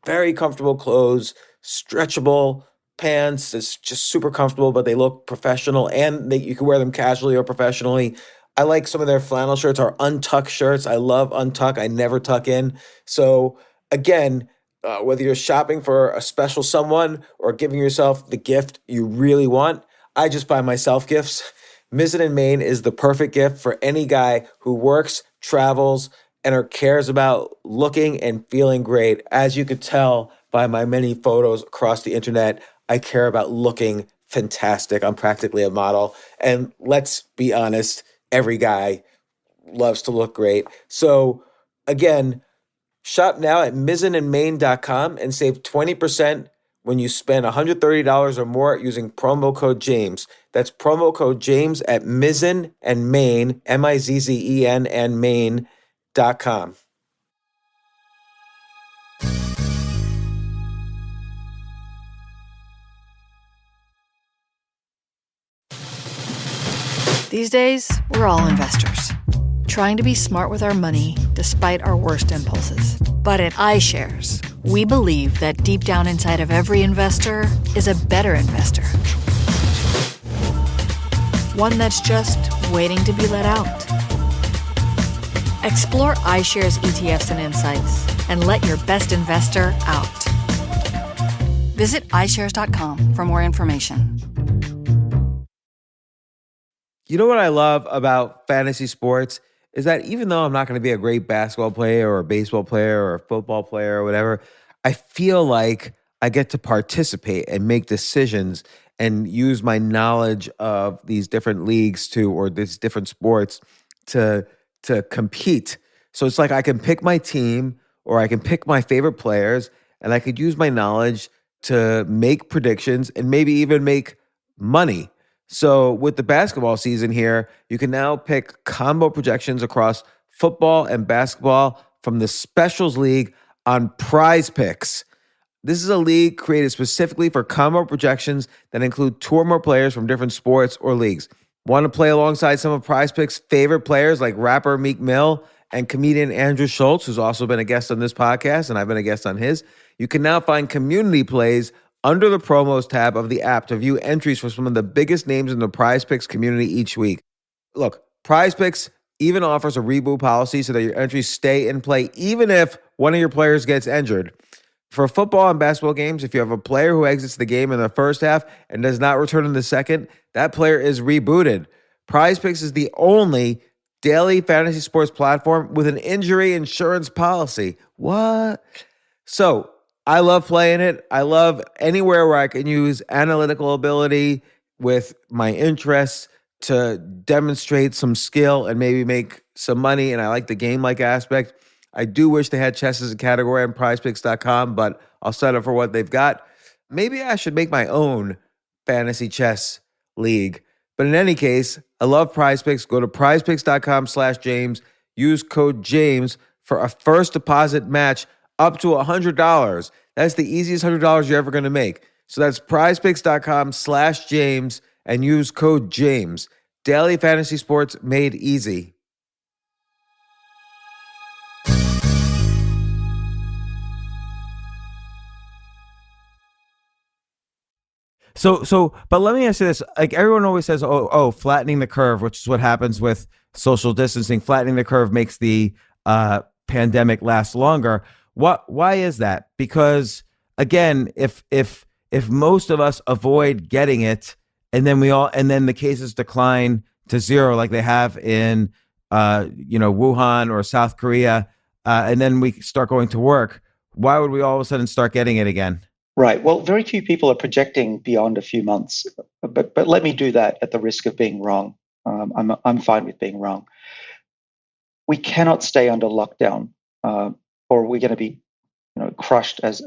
very comfortable clothes, stretchable pants. It's just super comfortable, but they look professional, and you can wear them casually or professionally. I like some of their flannel shirts or untuck shirts. I love untuck. I never tuck in. So again, whether you're shopping for a special someone or giving yourself the gift you really want, I just buy myself gifts. Mizzen and Main is the perfect gift for any guy who works, travels, and cares about looking and feeling great. As you could tell by my many photos across the internet, I care about looking fantastic. I'm practically a model. And let's be honest, every guy loves to look great. So again, shop now at mizzenandmain.com and save 20% when you spend $130 or more using promo code James. That's promo code James at Mizzen and Main, Mizzen and Main.com.
These days, we're all investors, trying to be smart with our money despite our worst impulses. But at iShares, we believe that deep down inside of every investor is a better investor. One that's just waiting to be let out. Explore iShares ETFs and insights and let your best investor out. Visit iShares.com for more information.
You know what I love about fantasy sports is that even though I'm not going to be a great basketball player or a baseball player or a football player or whatever, I feel like I get to participate and make decisions and use my knowledge of these different leagues or these different sports to compete. So it's like I can pick my team or I can pick my favorite players, and I could use my knowledge to make predictions and maybe even make money. So with the basketball season here, you can now pick combo projections across football and basketball from the Specials League on Prize Picks. This is a league created specifically for combo projections that include two or more players from different sports or leagues. Want to play alongside some of Prize Picks' favorite players like rapper Meek Mill and comedian Andrew Schultz, who's also been a guest on this podcast, and I've been a guest on his? You can now find community plays under the promos tab of the app to view entries for some of the biggest names in the Prize Picks community each week. Look, Prize Picks even offers a reboot policy so that your entries stay in play even if one of your players gets injured. For football and basketball games, if you have a player who exits the game in the first half and does not return in the second, that player is rebooted. PrizePicks is the only daily fantasy sports platform with an injury insurance policy. What? So I love playing it. I love anywhere where I can use analytical ability with my interests to demonstrate some skill and maybe make some money. And I like the game-like aspect. I do wish they had chess as a category on prizepicks.com, but I'll settle for what they've got. Maybe I should make my own fantasy chess league. But in any case, I love PrizePicks. Go to prizepicks.com/James. Use code James for a first deposit match up to $100. That's the easiest $100 you're ever going to make. So that's prizepicks.com/James and use code James. Daily fantasy sports made easy.
But let me ask you this. Like everyone always says, flattening the curve, which is what happens with social distancing. Flattening the curve makes the pandemic last longer. Why is that? Because again, if most of us avoid getting it, and then the cases decline to zero, like they have in Wuhan or South Korea, and then we start going to work, why would we all of a sudden start getting it again?
Right. Well, very few people are projecting beyond a few months, but let me do that at the risk of being wrong. I'm fine with being wrong. We cannot stay under lockdown, or we're going to be, crushed as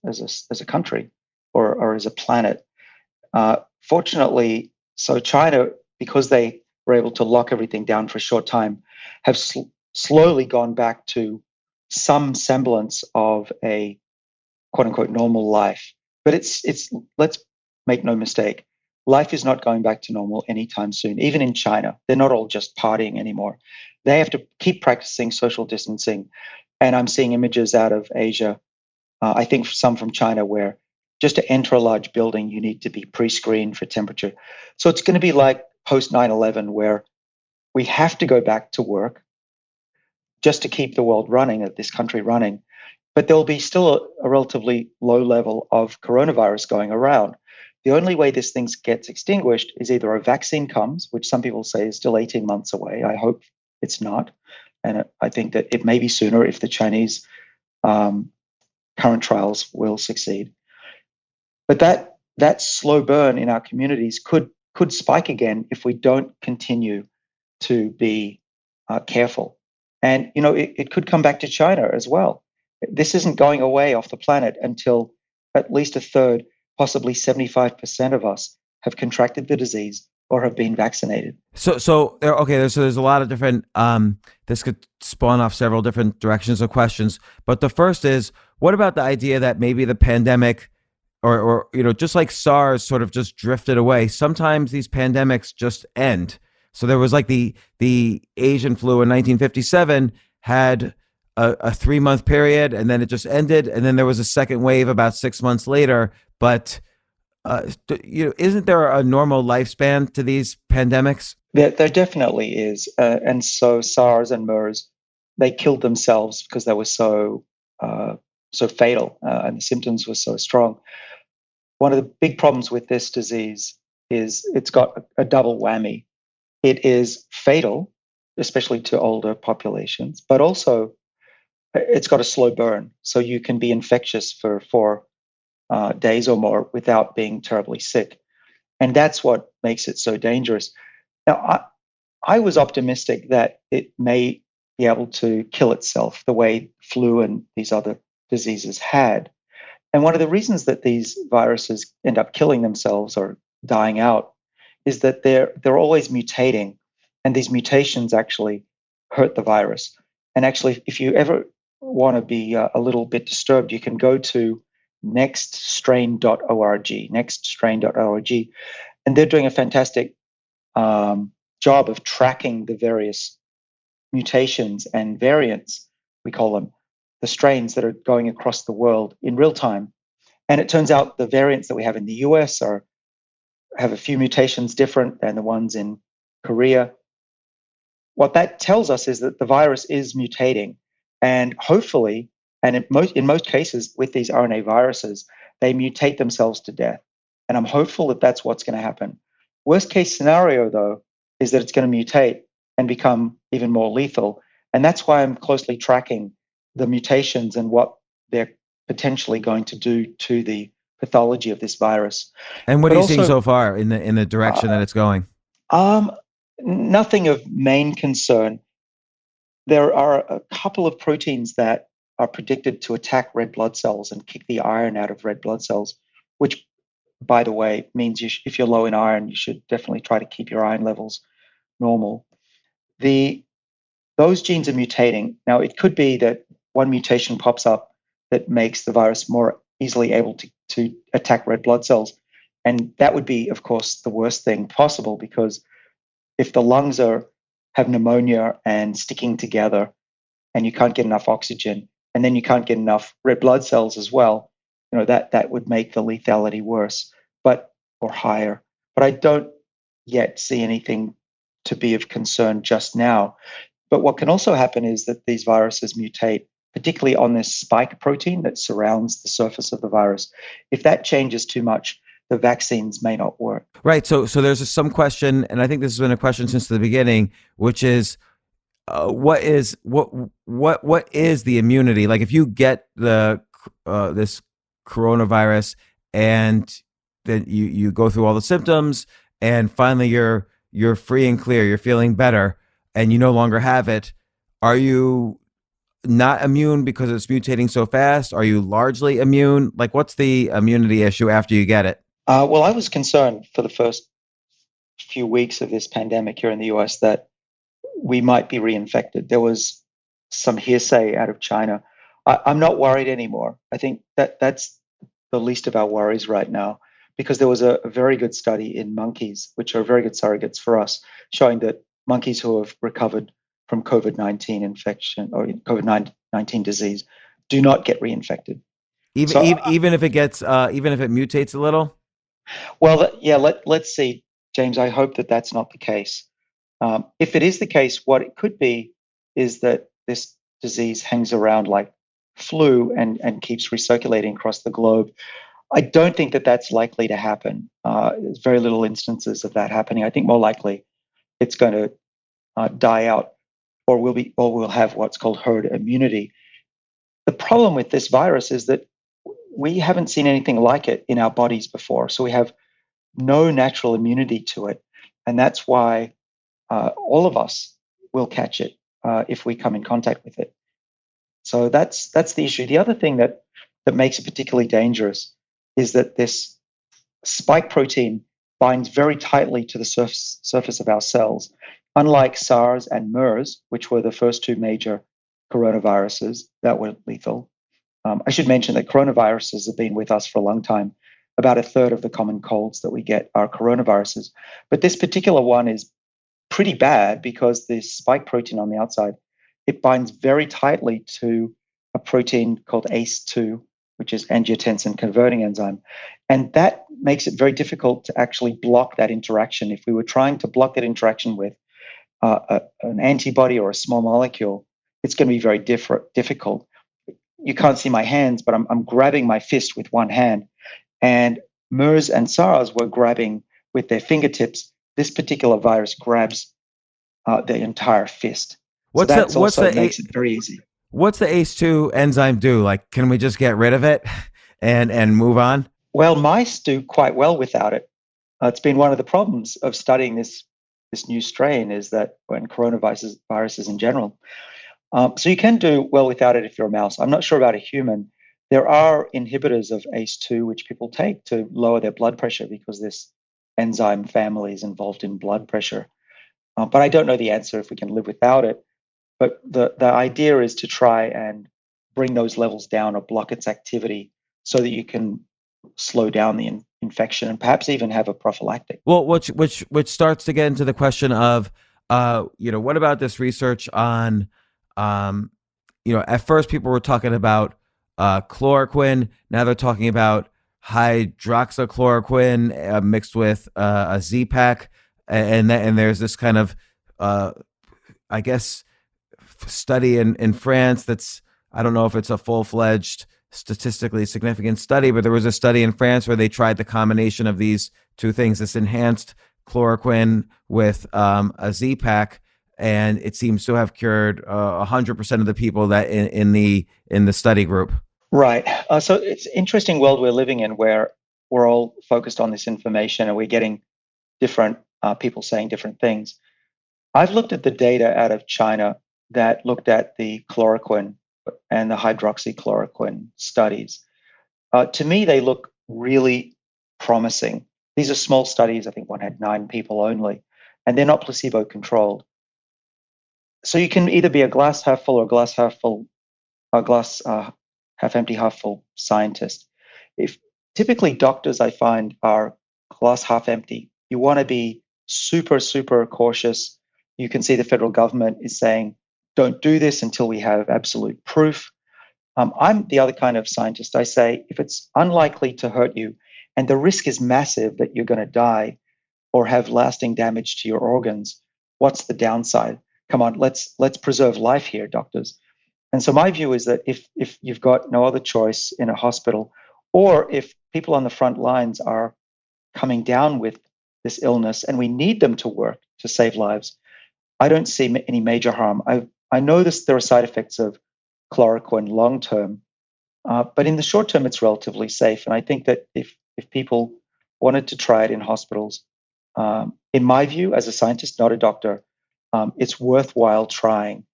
a country or as a planet. Fortunately, so China, because they were able to lock everything down for a short time, have slowly gone back to some semblance of a quote unquote normal life. But it's let's make no mistake, life is not going back to normal anytime soon. Even in China, they're not all just partying anymore. They have to keep practicing social distancing. And I'm seeing images out of Asia, I think some from China, where just to enter a large building, you need to be pre-screened for temperature. So it's going to be like post 9/11, where we have to go back to work just to keep the world running, this country running. But there'll be still a relatively low level of coronavirus going around. The only way this thing gets extinguished is either a vaccine comes, which some people say is still 18 months away. I hope it's not. And I think that it may be sooner if the Chinese current trials will succeed. But that slow burn in our communities could spike again if we don't continue to be careful. And, it could come back to China as well. This isn't going away off the planet until at least a third, possibly 75% of us have contracted the disease or have been vaccinated.
There's a lot of different, this could spawn off several different directions of questions. But the first is, what about the idea that maybe the pandemic or just like SARS sort of just drifted away? Sometimes these pandemics just end. So there was like the Asian flu in 1957 had a 3-month period, and then it just ended, and then there was a second wave about 6 months later. But isn't there a normal lifespan to these pandemics?
There definitely is, and so SARS and MERS, they killed themselves because they were so fatal, and the symptoms were so strong. One of the big problems with this disease is it's got a double whammy. It is fatal, especially to older populations, but also it's got a slow burn. So you can be infectious for 4 days or more without being terribly sick. And that's what makes it so dangerous. Now, I was optimistic that it may be able to kill itself the way flu and these other diseases had. And one of the reasons that these viruses end up killing themselves or dying out is that they're always mutating, and these mutations actually hurt the virus. And actually, if you ever want to be a little bit disturbed, you can go to nextstrain.org, and they're doing a fantastic job of tracking the various mutations and variants, we call them, the strains that are going across the world in real time. And it turns out the variants that we have in the US have a few mutations different than the ones in Korea. What that tells us is that the virus is mutating, and hopefully, and in most cases with these RNA viruses, they mutate themselves to death. And I'm hopeful that that's what's going to happen. Worst case scenario, though, is that it's going to mutate and become even more lethal. And that's why I'm closely tracking the mutations and what they're potentially going to do to the pathology of this virus.
And what
But
are you seeing
also,
so far in the direction that it's going?
um, nothing of main concern. There are a couple of proteins that are predicted to attack red blood cells and kick the iron out of red blood cells, which, by the way, means if you're low in iron, you should definitely try to keep your iron levels normal. Those genes are mutating. Now, it could be that one mutation pops up that makes the virus more easily able to attack red blood cells. And that would be, of course, the worst thing possible, because if the lungs have pneumonia and sticking together and you can't get enough oxygen, and then you can't get enough red blood cells as well, that would make the lethality worse, or higher. But I don't yet see anything to be of concern just now. But what can also happen is that these viruses mutate, particularly on this spike protein that surrounds the surface of the virus. If that changes too much, the vaccines may not work.
Right. So there's some question, and I think this has been a question since the beginning, which is, what is the immunity? Like, if you get this coronavirus and then you go through all the symptoms and finally you're free and clear, you're feeling better, and you no longer have it, are you not immune because it's mutating so fast? Are you largely immune? Like, what's the immunity issue after you get it?
Well, I was concerned for the first few weeks of this pandemic here in the US that we might be reinfected. There was some hearsay out of China. I'm not worried anymore. I think that's the least of our worries right now, because there was a very good study in monkeys, which are very good surrogates for us, showing that monkeys who have recovered from COVID-19 infection or COVID-19 disease do not get reinfected.
Even if it gets even if it mutates a little.
Well, yeah. Let's see, James. I hope that that's not the case. If it is the case, what it could be is that this disease hangs around like flu and keeps recirculating across the globe. I don't think that that's likely to happen. There's very little instances of that happening. I think more likely it's going to die out, or we'll have what's called herd immunity. The problem with this virus is that we haven't seen anything like it in our bodies before, so we have no natural immunity to it, and that's why all of us will catch it if we come in contact with it. So that's the issue. The other thing that makes it particularly dangerous is that this spike protein binds very tightly to the surface of our cells. Unlike SARS and MERS, which were the first two major coronaviruses that were lethal, I should mention that coronaviruses have been with us for a long time. About a third of the common colds that we get are coronaviruses. But this particular one is pretty bad because the spike protein on the outside, it binds very tightly to a protein called ACE2, which is angiotensin converting enzyme. And that makes it very difficult to actually block that interaction. If we were trying to block that interaction with an antibody or a small molecule, it's going to be very difficult. You can't see my hands, but I'm grabbing my fist with one hand. And MERS and SARS were grabbing with their fingertips. This particular virus grabs the entire fist. Makes it very easy.
What's the ACE2 enzyme do? Like, can we just get rid of it and move on?
Well, mice do quite well without it. It's been one of the problems of studying this new strain, is that when viruses in general. So you can do well without it if you're a mouse. I'm not sure about a human. There are inhibitors of ACE2 which people take to lower their blood pressure, because this enzyme family is involved in blood pressure. But I don't know the answer if we can live without it. But the idea is to try and bring those levels down or block its activity so that you can slow down the infection and perhaps even have a prophylactic.
Well, which starts to get into the question of, what about this research on, at first people were talking about chloroquine. Now they're talking about hydroxychloroquine mixed with a Z-Pak, and there's this kind of, I guess, study in France that's, I don't know if it's a full-fledged statistically significant study, but there was a study in France where they tried the combination of these two things, this enhanced chloroquine with a Z-Pak, and it seems to have cured 100% of the people that in the study group.
Right. So it's an interesting world we're living in where we're all focused on this information and we're getting different people saying different things. I've looked at the data out of China that looked at the chloroquine and the hydroxychloroquine studies. To me, they look really promising. These are small studies. I think one had 9 people only, and they're not placebo controlled. So you can either be a glass half full or glass half full, a glass half empty, half full scientist. If typically doctors I find are glass half empty, you want to be super, super cautious. You can see the federal government is saying, don't do this until we have absolute proof. I'm the other kind of scientist. I say, if it's unlikely to hurt you and the risk is massive that you're going to die or have lasting damage to your organs, what's the downside? Come on, let's preserve life here, doctors. And so my view is that if you've got no other choice in a hospital, or if people on the front lines are coming down with this illness and we need them to work to save lives, I don't see any major harm. I know there are side effects of chloroquine long term, but in the short term, it's relatively safe. And I think that if people wanted to try it in hospitals, in my view, as a scientist, not a doctor, it's worthwhile trying.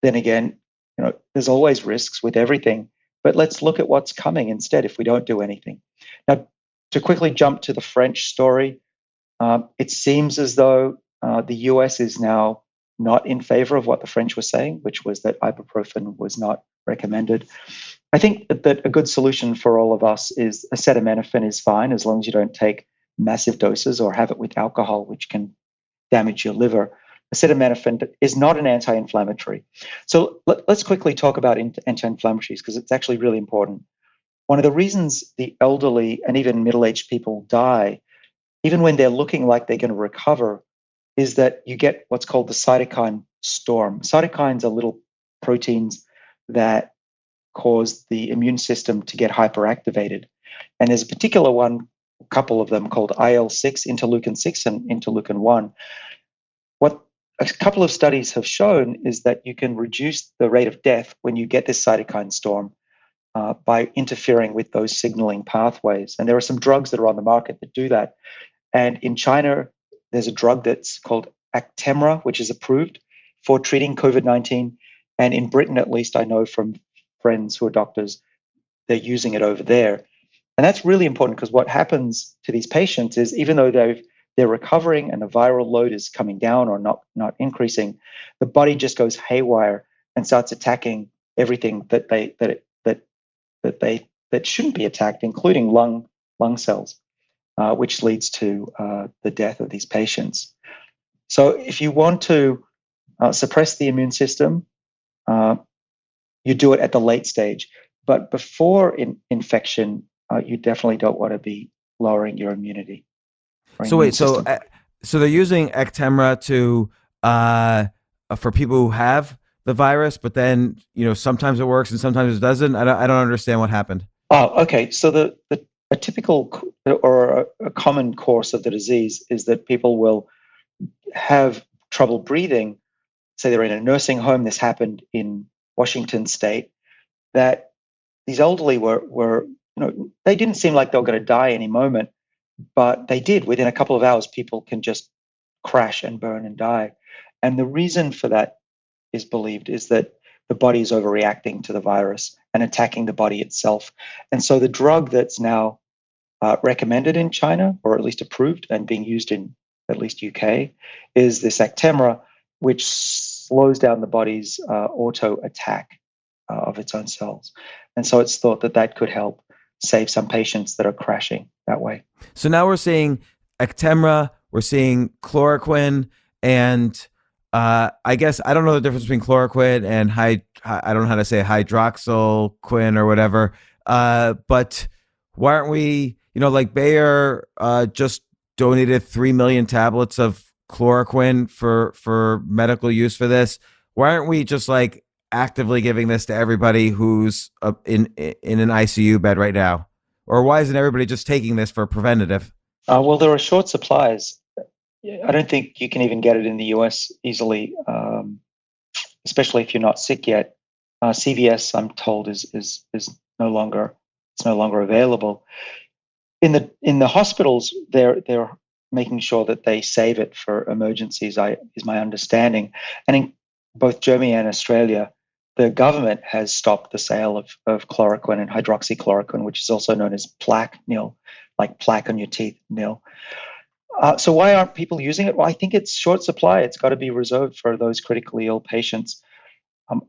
Then again, there's always risks with everything, but let's look at what's coming instead if we don't do anything. Now, to quickly jump to the French story, it seems as though the US is now not in favor of what the French were saying, which was that ibuprofen was not recommended. I think that a good solution for all of us is acetaminophen is fine as long as you don't take massive doses or have it with alcohol, which can damage your liver. Acetaminophen is not an anti-inflammatory. So let's quickly talk about anti-inflammatories because it's actually really important. One of the reasons the elderly and even middle-aged people die, even when they're looking like they're going to recover, is that you get what's called the cytokine storm. Cytokines are little proteins that cause the immune system to get hyperactivated. And there's a particular couple of them called IL-6, interleukin 6 and interleukin 1. What a couple of studies have shown is that you can reduce the rate of death when you get this cytokine storm by interfering with those signaling pathways. And there are some drugs that are on the market that do that. And in China, there's a drug that's called Actemra, which is approved for treating COVID-19. And in Britain, at least I know from friends who are doctors, they're using it over there. And that's really important because what happens to these patients is even though they're recovering and the viral load is coming down or not increasing, the body just goes haywire and starts attacking everything that shouldn't be attacked, including lung cells, which leads to the death of these patients. So if you want to suppress the immune system, you do it at the late stage. But before infection, you definitely don't want to be lowering your immunity.
So wait, so they're using Actemra to for people who have the virus, but then sometimes it works and sometimes it doesn't. I don't understand what happened.
Oh, okay. So a typical or a common course of the disease is that people will have trouble breathing. Say they're in a nursing home. This happened in Washington State. That these elderly were they didn't seem like they were going to die any moment. But they did. Within a couple of hours, people can just crash and burn and die. And the reason for that is believed is that the body is overreacting to the virus and attacking the body itself. And so the drug that's now recommended in China, or at least approved and being used in at least UK, is this Actemra, which slows down the body's auto attack of its own cells. And so it's thought that could help save some patients that are crashing that way.
So now we're seeing Actemra, we're seeing chloroquine, and I guess I don't know the difference between chloroquine and I don't know how to say hydroxyquin or whatever. But why aren't we, like Bayer just donated 3 million tablets of chloroquine for medical use for this? Why aren't we just like actively giving this to everybody who's in an ICU bed right now? Or why isn't everybody just taking this for preventative?
Well, there are short supplies. I don't think you can even get it in the US easily, especially if you're not sick yet. CVS, I'm told, is no longer it's no longer available. In the hospitals, they're making sure that they save it for emergencies. Is my understanding, and in both Germany and Australia, the government has stopped the sale of chloroquine and hydroxychloroquine, which is also known as plaque nil, like plaque on your teeth nil. So why aren't people using it? Well, I think it's short supply. It's got to be reserved for those critically ill patients. Um,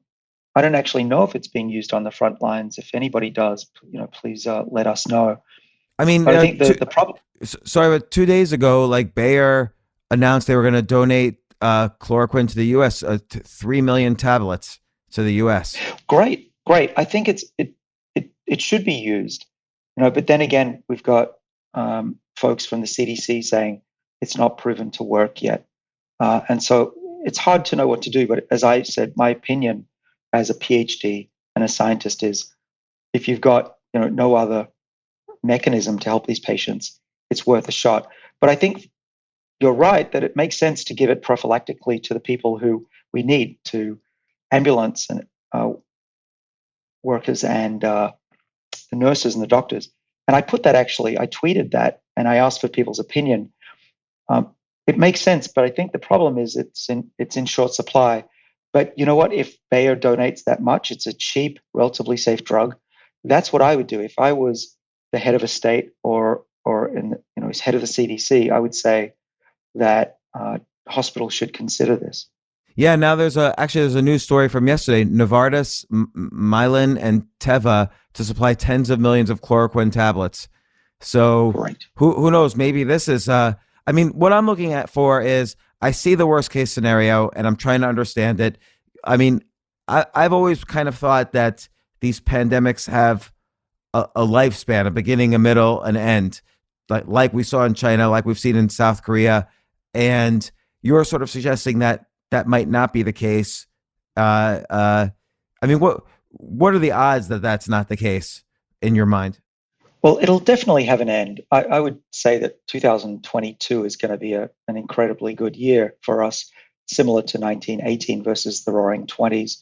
I don't actually know if it's being used on the front lines. If anybody does, please let us know.
I mean,
But I think the problem.
sorry, but 2 days ago, like Bayer announced they were going to donate chloroquine to the U.S. 3 million tablets to the U.S.
Great, great. I think it should be used, But then again, we've got folks from the CDC saying it's not proven to work yet, and so it's hard to know what to do. But as I said, my opinion as a PhD and a scientist is, if you've got no other mechanism to help these patients, it's worth a shot. But I think you're right that it makes sense to give it prophylactically to the people who we need, to ambulance and workers and the nurses and the doctors. And I tweeted that and I asked for people's opinion. It makes sense, but I think the problem is it's in short supply. But you know what? If Bayer donates that much, it's a cheap, relatively safe drug. That's what I would do if I was the head of a state or as head of the CDC. I would say that hospitals should consider this.
Yeah, now there's a news story from yesterday. Novartis, Mylan, and Teva to supply tens of millions of chloroquine tablets. So
right.
Who knows? Maybe this is. I mean, what I'm looking at for is I see the worst case scenario and I'm trying to understand it. I mean, I've always kind of thought that these pandemics have a lifespan, a beginning, a middle, an end, like we saw in China, like we've seen in South Korea, and you're sort of suggesting that might not be the case. I mean, what are the odds that that's not the case in your mind?
Well, it'll definitely have an end. I would say that 2022 is going to be an incredibly good year for us, similar to 1918 versus the Roaring '20s,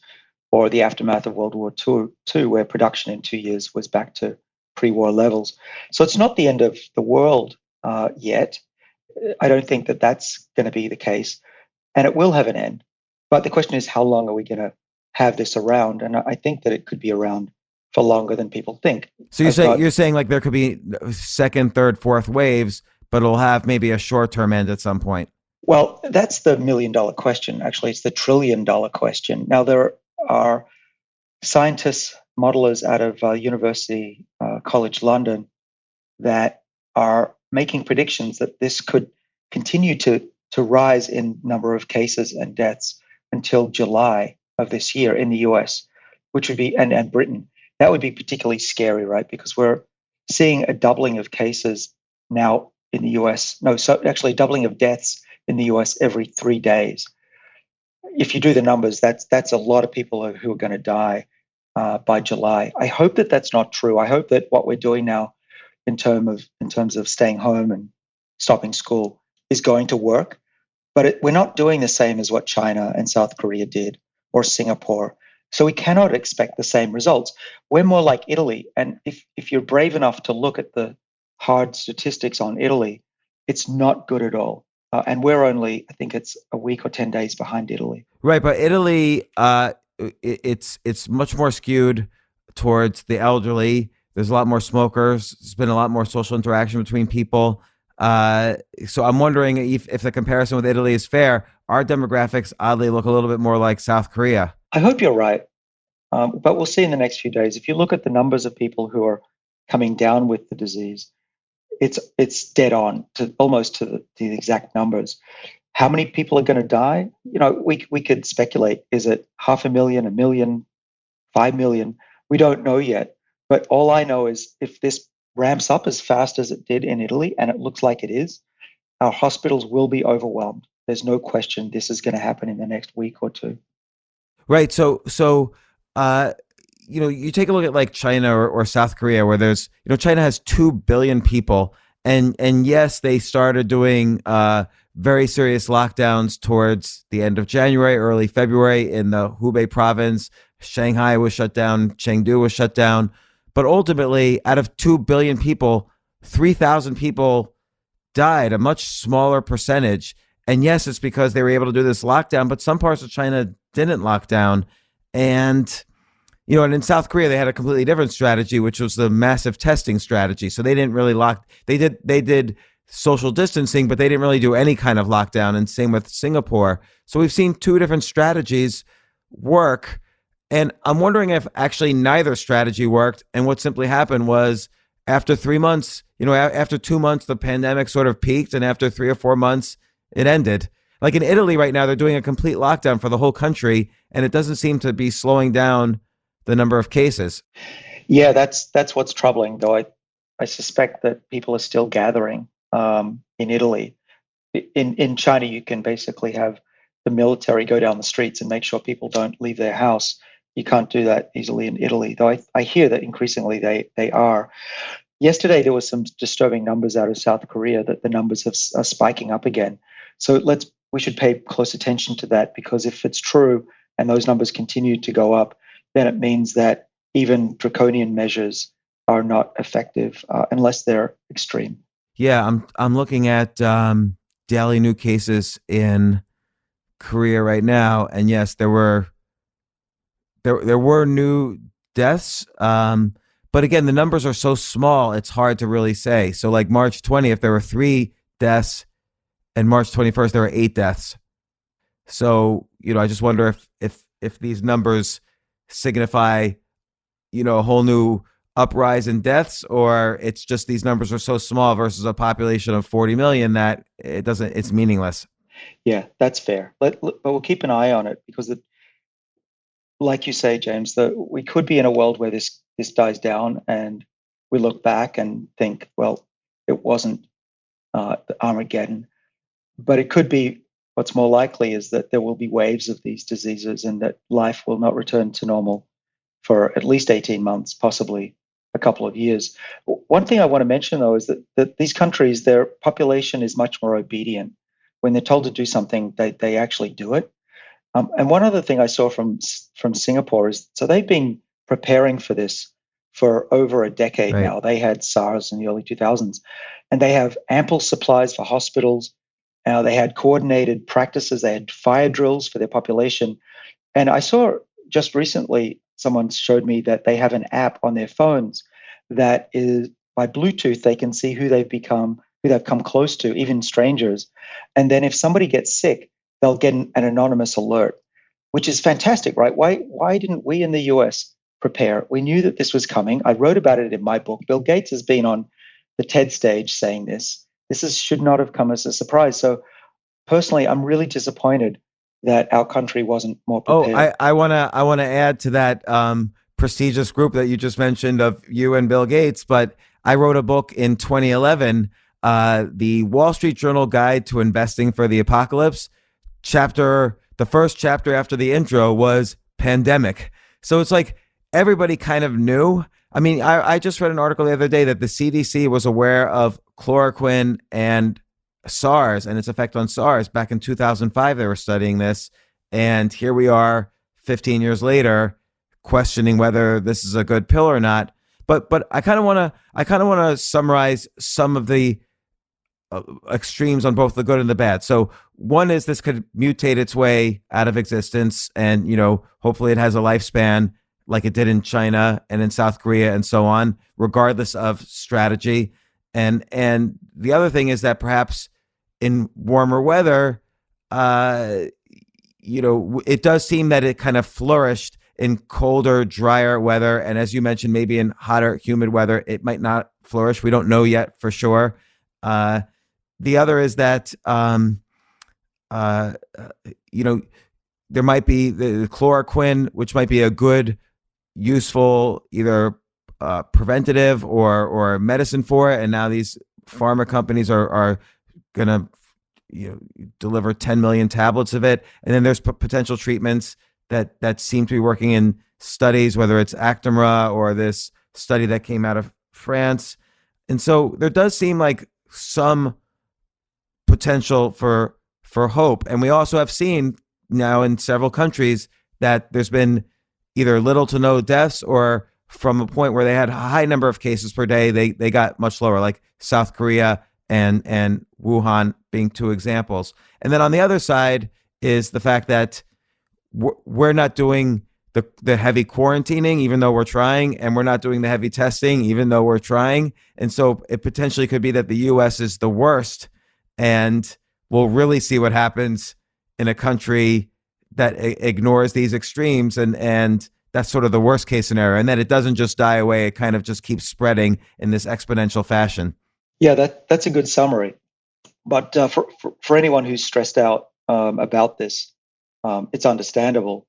or the aftermath of World War II, where production in 2 years was back to pre-war levels. So it's not the end of the world yet. I don't think that that's going to be the case, and it will have an end. But the question is, how long are we going to have this around? And I think that it could be around for longer than people think.
So you're saying like there could be second, third, fourth waves, but it'll have maybe a short-term end at some point.
Well, that's the $1 million question. Actually, it's the $1 trillion question. Now, there are scientists, modelers out of University College London that are making predictions that this could continue to rise in number of cases and deaths until July of this year in the US, which would be, and Britain. That would be particularly scary, right? Because we're seeing a doubling of cases now in the US. No, so actually doubling of deaths in the US every 3 days. If you do the numbers, that's a lot of people who are going to die by July. I hope that that's not true. I hope that what we're doing now in terms of staying home and stopping school is going to work. But we're not doing the same as what China and South Korea did, or Singapore. So we cannot expect the same results. We're more like Italy. And if you're brave enough to look at the hard statistics on Italy, it's not good at all. And we're only, I think it's a week or 10 days behind Italy.
Right, but Italy, it's much more skewed towards the elderly. There's a lot more smokers. There's been a lot more social interaction between people. So I'm wondering if the comparison with Italy is fair. Our demographics oddly look a little bit more like South Korea.
I hope you're right. But we'll see in the next few days. If you look at the numbers of people who are coming down with the disease, it's dead on to almost to the exact numbers. How many people are going to die? We could speculate. Is it 500,000, 1 million, 5 million? We don't know yet. But all I know is if this ramps up as fast as it did in Italy, and it looks like it is, our hospitals will be overwhelmed. There's no question this is going to happen in the next week or two.
Right. So you take a look at like China or South Korea, where there's, China has 2 billion people. And yes, they started doing very serious lockdowns towards the end of January, early February in the Hubei province. Shanghai was shut down, Chengdu was shut down. But ultimately, out of 2 billion people, 3,000 people died, a much smaller percentage. And yes, it's because they were able to do this lockdown, but some parts of China didn't lock down. And, and in South Korea, they had a completely different strategy, which was the massive testing strategy. So they didn't really they did social distancing, but they didn't really do any kind of lockdown. And same with Singapore. So we've seen two different strategies work. And I'm wondering if actually neither strategy worked. And what simply happened was after 3 months, after 2 months, the pandemic sort of peaked. And after 3 or 4 months, it ended. Like in Italy right now, they're doing a complete lockdown for the whole country. And it doesn't seem to be slowing down the number of cases.
Yeah, that's what's troubling, though. I suspect that people are still gathering in Italy. In China, you can basically have the military go down the streets and make sure people don't leave their house. You can't do that easily in Italy, though I hear that increasingly they are. Yesterday, there was some disturbing numbers out of South Korea that the numbers are spiking up again. So we should pay close attention to that, because if it's true and those numbers continue to go up, then it means that even draconian measures are not effective unless they're extreme.
Yeah, I'm looking at daily new cases in Korea right now, and yes, there were new deaths, but again, the numbers are so small, it's hard to really say. So, like March 20th, there were 3 deaths, and March 21st, there were 8 deaths. So, I just wonder if these numbers signify, a whole new uprise in deaths, or it's just these numbers are so small versus a population of 40 million that it's meaningless.
Yeah, that's fair. But we'll keep an eye on it, because like you say, James, we could be in a world where this dies down and we look back and think, well, it wasn't Armageddon. But it could be, what's more likely is that there will be waves of these diseases and that life will not return to normal for at least 18 months, possibly a couple of years. One thing I want to mention, though, is that these countries, their population is much more obedient. When they're told to do something, they actually do it. And one other thing I saw from Singapore is, so they've been preparing for this for over a decade
Right.
now. They had SARS in the early 2000s, and they have ample supplies for hospitals. They had coordinated practices. They had fire drills for their population. And I saw just recently, someone showed me that they have an app on their phones that is, by Bluetooth, they can see who they've come close to, even strangers. And then if somebody gets sick, they'll get an anonymous alert, which is fantastic, right? Why didn't we in the US prepare? We knew that this was coming. I wrote about it in my book. Bill Gates has been on the TED stage saying this. Should not have come as a surprise. So personally, I'm really disappointed that our country wasn't more prepared.
I wanna add to that prestigious group that you just mentioned of you and Bill Gates, but I wrote a book in 2011, the Wall Street Journal Guide to Investing for the Apocalypse. The first chapter after the intro was pandemic. So it's like everybody kind of knew. I mean, I just read an article the other day that the CDC was aware of chloroquine and SARS and its effect on SARS. Back in 2005, they were studying this. And here we are 15 years later, questioning whether this is a good pill or not. But I kind of want to summarize some of the extremes on both the good and the bad. So one is this could mutate its way out of existence, and hopefully it has a lifespan like it did in China and in South Korea and so on, regardless of strategy. And the other thing is that perhaps in warmer weather, it does seem that it kind of flourished in colder, drier weather. And as you mentioned, maybe in hotter, humid weather, it might not flourish. We don't know yet for sure. The other is that, there might be the chloroquine, which might be a good, useful, either preventative or medicine for it. And now these pharma companies are going to deliver 10 million tablets of it. And then there's potential treatments that seem to be working in studies, whether it's Actemra or this study that came out of France. And so there does seem like some potential for hope. And we also have seen now in several countries that there's been either little to no deaths, or from a point where they had a high number of cases per day, they got much lower, like South Korea and Wuhan being two examples. And then on the other side is the fact that we're not doing the heavy quarantining, even though we're trying, and we're not doing the heavy testing, even though we're trying. And so it potentially could be that the U.S. is the worst, and we'll really see what happens in a country that ignores these extremes, and that's sort of the worst case scenario, and that it doesn't just die away, it kind of just keeps spreading in this exponential fashion.
Yeah, that's a good summary. But for anyone who's stressed out about this, it's understandable.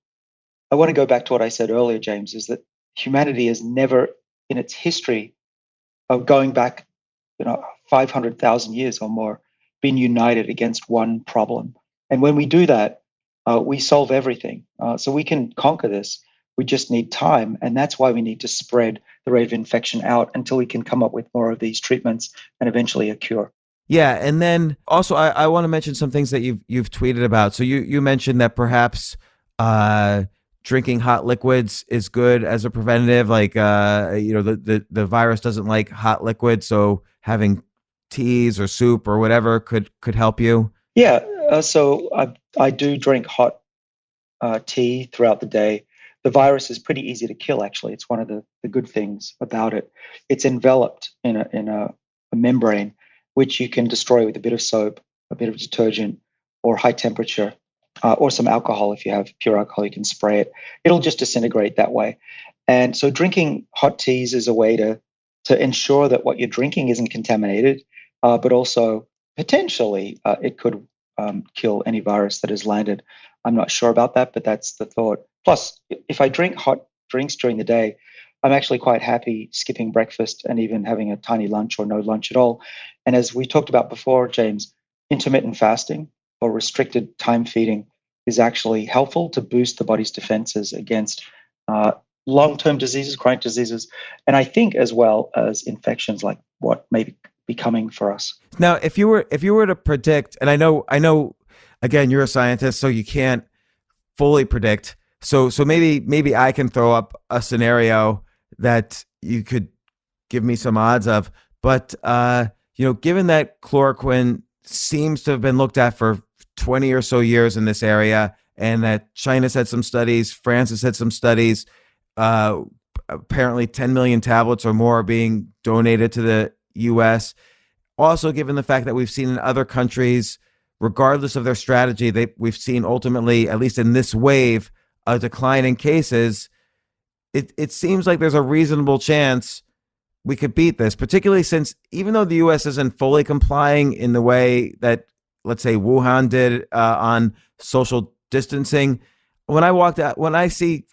I want to go back to what I said earlier, James, is that humanity has never in its history of going back, 500,000 years or more, been united against one problem. And when we do that, we solve everything. So we can conquer this. We just need time. And that's why we need to spread the rate of infection out until we can come up with more of these treatments and eventually a cure.
Yeah, and then also I want to mention some things that you've tweeted about. So you mentioned that perhaps drinking hot liquids is good as a preventative. Like the virus doesn't like hot liquids, so having teas or soup or whatever could help you.
Yeah, so I do drink hot tea throughout the day. The virus is pretty easy to kill. Actually, it's one of the good things about it. It's enveloped in a membrane, which you can destroy with a bit of soap, a bit of detergent, or high temperature, or some alcohol. If you have pure alcohol, you can spray it. It'll just disintegrate that way. And so drinking hot teas is a way to ensure that what you're drinking isn't contaminated, but also potentially it could kill any virus that has landed. I'm not sure about that, but that's the thought. Plus, if I drink hot drinks during the day, I'm actually quite happy skipping breakfast and even having a tiny lunch or no lunch at all. And as we talked about before, James, intermittent fasting or restricted time feeding is actually helpful to boost the body's defenses against long-term diseases, chronic diseases, and I think as well as infections like what may be coming for us.
Now, if you were to predict, and I know, again, you're a scientist, so you can't fully predict. So maybe I can throw up a scenario that you could give me some odds of. But given that chloroquine seems to have been looked at for 20 or so years in this area, and that China's had some studies, France has had some studies, apparently 10 million tablets or more are being donated to the U.S. Also, given the fact that we've seen in other countries, regardless of their strategy, we've seen ultimately, at least in this wave, a decline in cases. It seems like there's a reasonable chance we could beat this, particularly since even though the U.S. isn't fully complying in the way that, let's say, Wuhan did on social distancing, when I see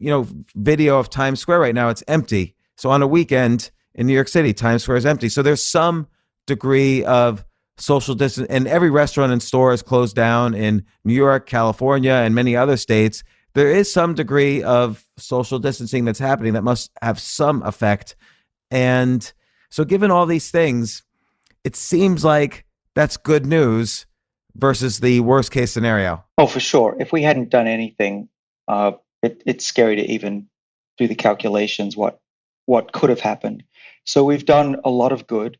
video of Times Square right now, it's empty. So on a weekend in New York City, Times Square is empty. So there's some degree of social distance, and every restaurant and store is closed down in New York, California, and many other states. There is some degree of social distancing that's happening that must have some effect. And so given all these things, it seems like that's good news versus the worst case scenario.
Oh, for sure. If we hadn't done anything, it's scary to even do the calculations, what could have happened. So we've done a lot of good.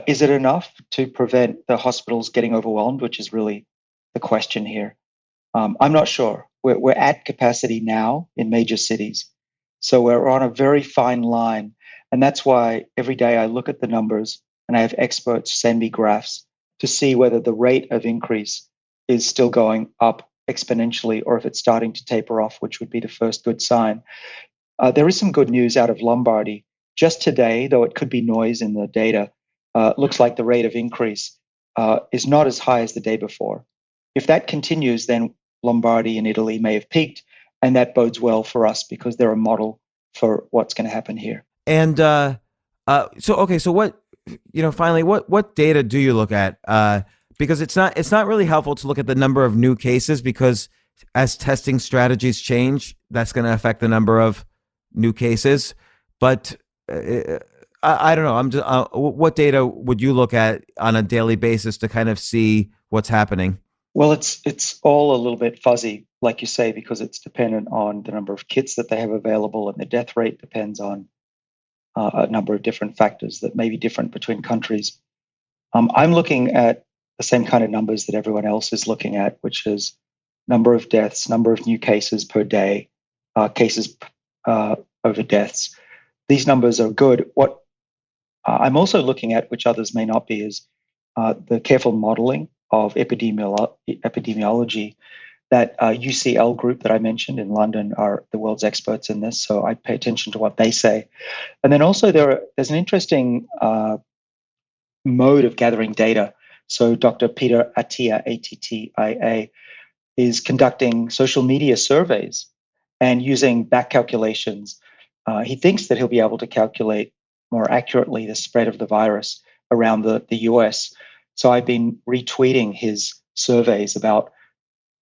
Is it enough to prevent the hospitals getting overwhelmed, which is really the question here? I'm not sure. We're at capacity now in major cities. So we're on a very fine line. And that's why every day I look at the numbers and I have experts send me graphs to see whether the rate of increase is still going up exponentially or if it's starting to taper off, which would be the first good sign. There is some good news out of Lombardy. Just today, though it could be noise in the data, looks like the rate of increase is not as high as the day before. If that continues, then Lombardy and Italy may have peaked, and that bodes well for us because they're a model for what's going to happen here.
And so what, finally, what data do you look at? Because it's not really helpful to look at the number of new cases, because as testing strategies change, that's going to affect the number of new cases. But I don't know. I'm just. What data would you look at on a daily basis to kind of see what's happening?
Well, it's all a little bit fuzzy, like you say, because it's dependent on the number of kits that they have available, and the death rate depends on a number of different factors that may be different between countries. I'm looking at the same kind of numbers that everyone else is looking at, which is number of deaths, number of new cases per day, cases over deaths. These numbers are good. What I'm also looking at, which others may not be, is the careful modeling of epidemiology. That UCL group that I mentioned in London are the world's experts in this, so I pay attention to what they say. And then also there's an interesting mode of gathering data. So Dr. Peter Attia, Attia, is conducting social media surveys and using back calculations. He thinks that he'll be able to calculate more accurately the spread of the virus around the US. So I've been retweeting his surveys about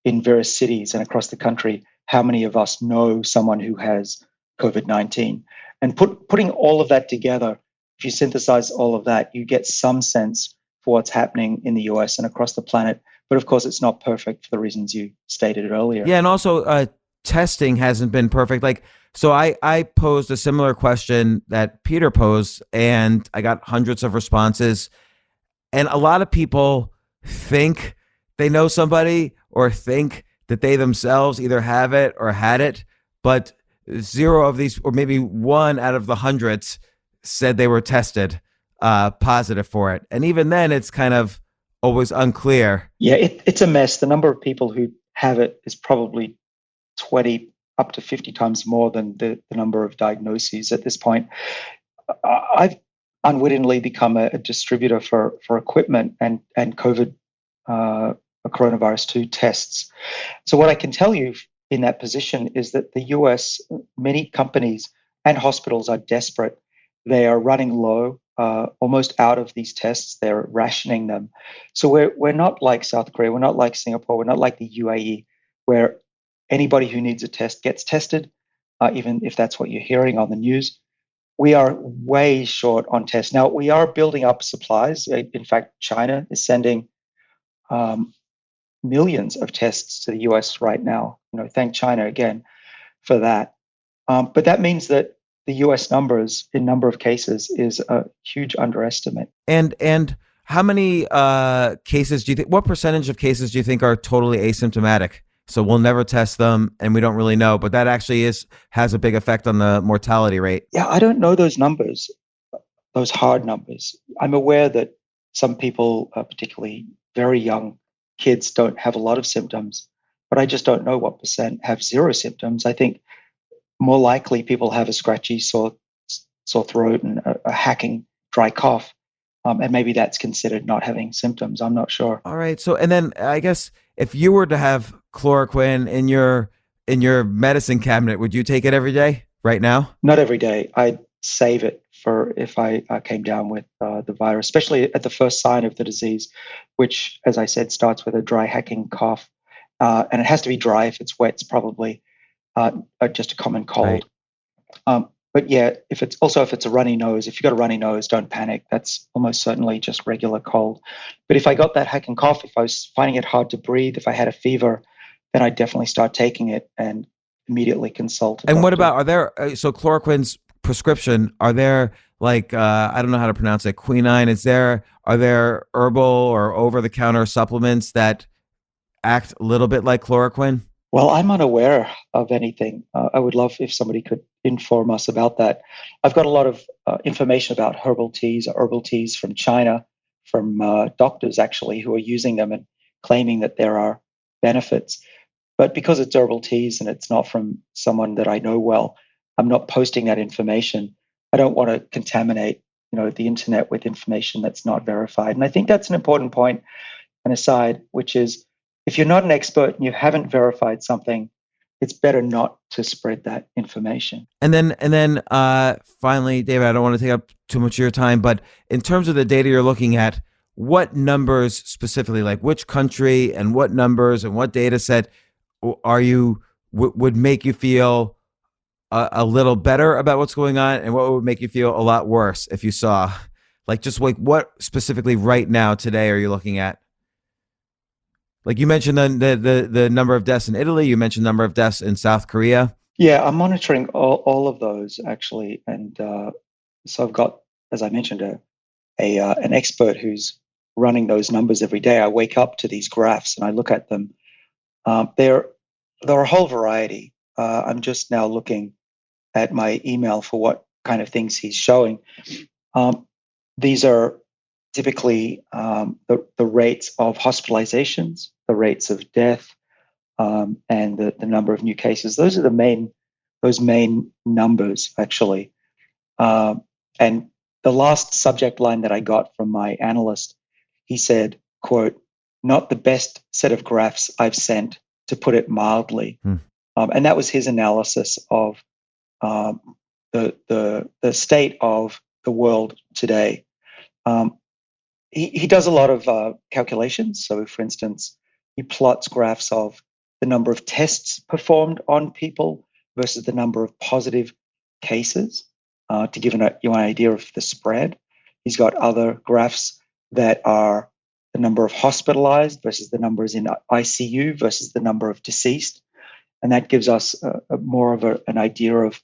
in various cities and across the country, how many of us know someone who has COVID-19. And putting all of that together, if you synthesize all of that, you get some sense for what's happening in the US and across the planet. But of course, it's not perfect for the reasons you stated earlier.
Yeah, and also testing hasn't been perfect. Like, so I posed a similar question that Peter posed, and I got hundreds of responses. And a lot of people think they know somebody or think that they themselves either have it or had it, but zero of these, or maybe one out of the hundreds, said they were tested positive for it. And even then, it's kind of always unclear.
Yeah, it's a mess. The number of people who have it is probably 20 up to 50 times more than the number of diagnoses at this point. I've unwittingly become a distributor for equipment and COVID coronavirus 2 tests. So what I can tell you in that position is that the US, many companies and hospitals are desperate. They are running low, almost out of these tests. They're rationing them. So we're not like South Korea. We're not like Singapore. We're not like the UAE, where anybody who needs a test gets tested, even if that's what you're hearing on the news. We are way short on tests. Now, we are building up supplies. In fact, China is sending millions of tests to the US right now. Thank China again for that. But that means that the US numbers in number of cases is a huge underestimate.
And how many cases do you think, what percentage of cases do you think are totally asymptomatic? So we'll never test them and we don't really know, but that actually has a big effect on the mortality rate.
Yeah, I don't know those numbers, those hard numbers. I'm aware that some people, particularly very young kids, don't have a lot of symptoms, but I just don't know what percent have zero symptoms. I think more likely people have a scratchy, sore throat and a hacking dry cough. And maybe that's considered not having symptoms. I'm not sure.
All right. So, and then I guess if you were to have chloroquine in your medicine cabinet, would you take it every day right now?
Not every day. I'd save it for if I came down with the virus, especially at the first sign of the disease, which, as I said, starts with a dry hacking cough. And it has to be dry. If it's wet, it's probably just a common cold. Right. But yeah, if it's a runny nose, if you've got a runny nose, don't panic. That's almost certainly just regular cold. But if I got that hacking cough, if I was finding it hard to breathe, if I had a fever, then I'd definitely start taking it and immediately consult a doctor.
And what about, are there, so chloroquine's prescription, are there like, I don't know how to pronounce it, quinine, are there herbal or over-the-counter supplements that act a little bit like chloroquine?
Well, I'm unaware of anything. I would love if somebody could inform us about that. I've got a lot of information about herbal teas from China, from doctors actually who are using them and claiming that there are benefits. But because it's herbal teas and it's not from someone that I know well, I'm not posting that information. I don't want to contaminate, the internet with information that's not verified. And I think that's an important point, an aside, which is, if you're not an expert and you haven't verified something, it's better not to spread that information.
And then finally, David, I don't want to take up too much of your time, but in terms of the data you're looking at, what numbers specifically, like which country and what numbers and what data set would make you feel a little better about what's going on, and what would make you feel a lot worse if you saw, like, just like what specifically right now today are you looking at? Like you mentioned the number of deaths in Italy, you mentioned the number of deaths in South Korea.
Yeah, I'm monitoring all of those actually, and so I've got, as I mentioned, an expert who's running those numbers every day. I wake up to these graphs and I look at them. There are a whole variety. I'm just now looking at my email for what kind of things he's showing. Um, these are typically the rates of hospitalizations, the rates of death, and the number of new cases. Those are those main numbers actually. And the last subject line that I got from my analyst, he said, "quote not the best set of graphs I've sent, to put it mildly." And that was his analysis of um, the state of the world today. Um, he does a lot of calculations. So, for instance, he plots graphs of the number of tests performed on people versus the number of positive cases to give you an idea of the spread. He's got other graphs that are the number of hospitalized versus the numbers in ICU versus the number of deceased. And that gives us more of an idea of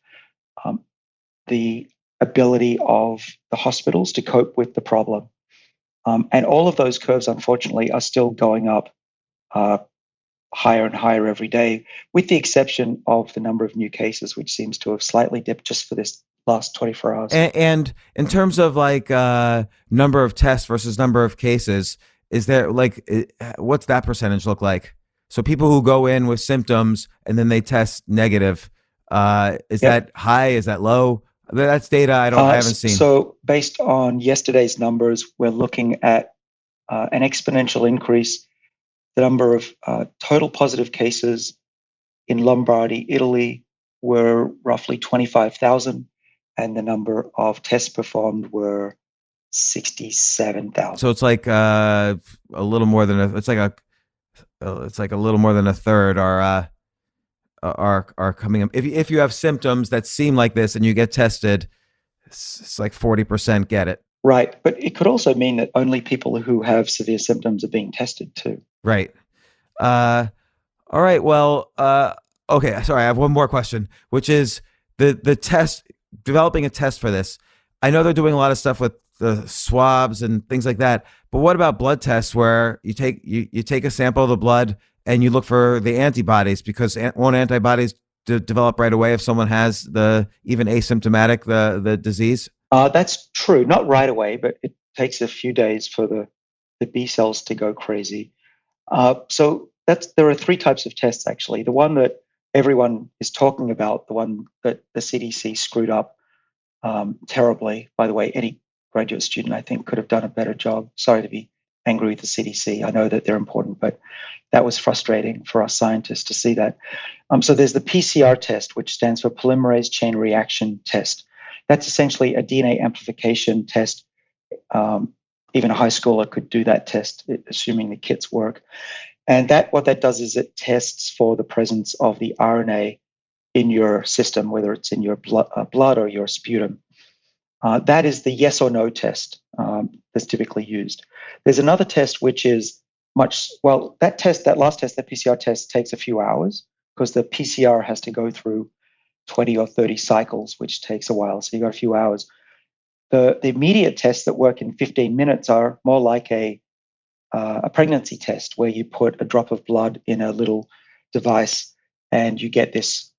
the ability of the hospitals to cope with the problem. And all of those curves, unfortunately, are still going up higher and higher every day, with the exception of the number of new cases, which seems to have slightly dipped just for this last 24 hours.
And in terms of like number of tests versus number of cases, is there like, what's that percentage look like? So people who go in with symptoms and then they test negative, is that high? Is that low? That's data I haven't seen.
So based on yesterday's numbers, we're looking at an exponential increase. The number of total positive cases in Lombardy, Italy, were roughly 25,000, and the number of tests performed were 67,000.
So it's like a little more than it's like a little more than a third are coming up. If you have symptoms that seem like this and you get tested, it's like 40% get it.
Right, but it could also mean that only people who have severe symptoms are being tested too.
Right. All right. Well, okay. Sorry, I have one more question, which is the test, developing a test for this. I know they're doing a lot of stuff with the swabs and things like that, but what about blood tests where you take a sample of the blood and you look for the antibodies, because won't antibodies develop right away if someone has even asymptomatic the disease?
That's true. Not right away, but it takes a few days for the B cells to go crazy. So there are three types of tests, actually. The one that everyone is talking about, the one that the CDC screwed up terribly. By the way, any graduate student, I think, could have done a better job. Sorry to be angry with the CDC. I know that they're important, but that was frustrating for us scientists to see that. So there's the PCR test, which stands for polymerase chain reaction test. That's essentially a DNA amplification test. Even a high schooler could do that test, assuming the kits work. And what that does is it tests for the presence of the RNA in your system, whether it's in your blood or your sputum. That is the yes or no test that's typically used. There's another test which is that last test, that PCR test, takes a few hours because the PCR has to go through 20 or 30 cycles, which takes a while. So you've got a few hours. The immediate tests that work in 15 minutes are more like a pregnancy test, where you put a drop of blood in a little device and you get this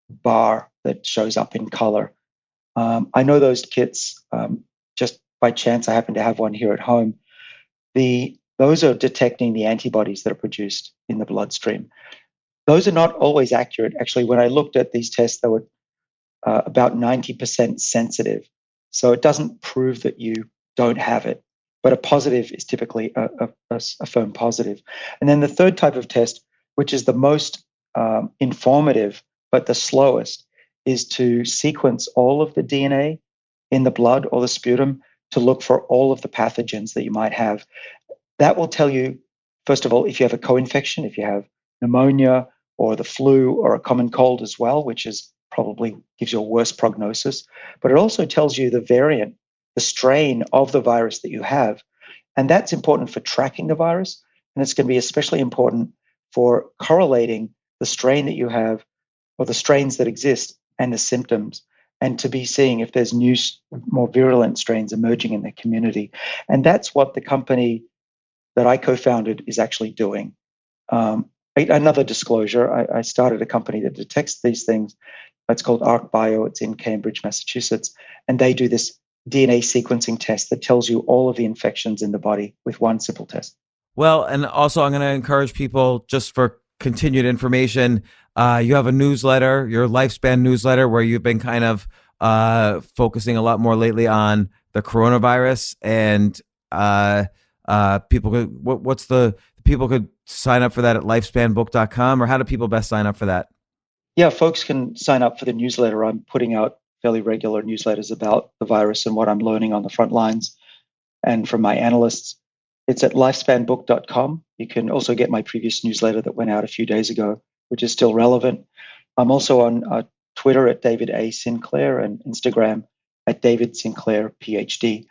bar that shows up in color. I know those kits, just by chance, I happen to have one here at home. Those are detecting the antibodies that are produced in the bloodstream. Those are not always accurate. Actually, when I looked at these tests, they were about 90% sensitive. So it doesn't prove that you don't have it, but a positive is typically a firm positive. And then the third type of test, which is the most informative but the slowest, is to sequence all of the DNA in the blood or the sputum to look for all of the pathogens that you might have. That will tell you, first of all, if you have a co-infection, if you have pneumonia or the flu or a common cold as well, which is probably gives you a worse prognosis, but it also tells you the variant, the strain of the virus that you have. And that's important for tracking the virus. And it's going to be especially important for correlating the strain that you have or the strains that exist and the symptoms, and to be seeing if there's new, more virulent strains emerging in the community. And that's what the company that I co-founded is actually doing. Another disclosure, I started a company that detects these things. It's called ArcBio. It's in Cambridge, Massachusetts. And they do this DNA sequencing test that tells you all of the infections in the body with one simple test.
Well, and also I'm going to encourage people, just for continued information, you have a newsletter, your Lifespan newsletter, where you've been kind of focusing a lot more lately on the coronavirus, and people could, people could sign up for that at lifespanbook.com, or how do people best sign up for that?
Yeah, folks can sign up for the newsletter. I'm putting out fairly regular newsletters about the virus and what I'm learning on the front lines and from my analysts. It's at lifespanbook.com. You can also get my previous newsletter that went out a few days ago, which is still relevant. I'm also on Twitter at David A. Sinclair and Instagram at David Sinclair, PhD.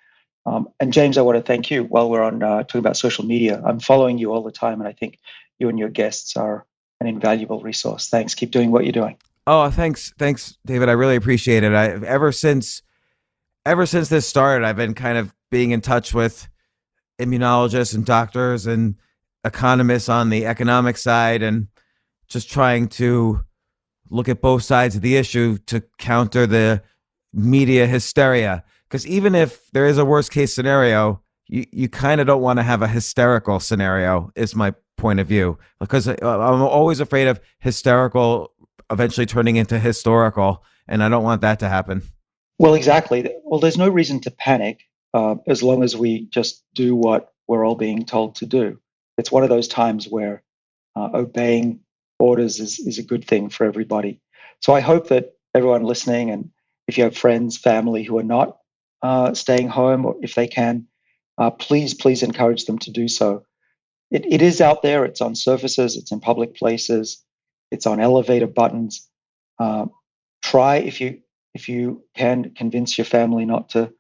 And James, I want to thank you while we're on talking about social media. I'm following you all the time, and I think you and your guests are an invaluable resource. Thanks. Keep doing what you're doing.
Oh, thanks, David. I really appreciate it. Ever since this started, I've been kind of being in touch with immunologists and doctors and economists on the economic side, and just trying to look at both sides of the issue to counter the media hysteria. Because even if there is a worst case scenario, you kind of don't want to have a hysterical scenario, is my point of view. Because I'm always afraid of hysterical eventually turning into historical, and I don't want that to happen.
Well, exactly. Well, there's no reason to panic as long as we just do what we're all being told to do. It's one of those times where obeying orders is a good thing for everybody. So I hope that everyone listening, and if you have friends, family who are not staying home, or if they can, please encourage them to do so. It is out there. It's on surfaces. It's in public places. It's on elevator buttons. Try, if you can, convince your family not to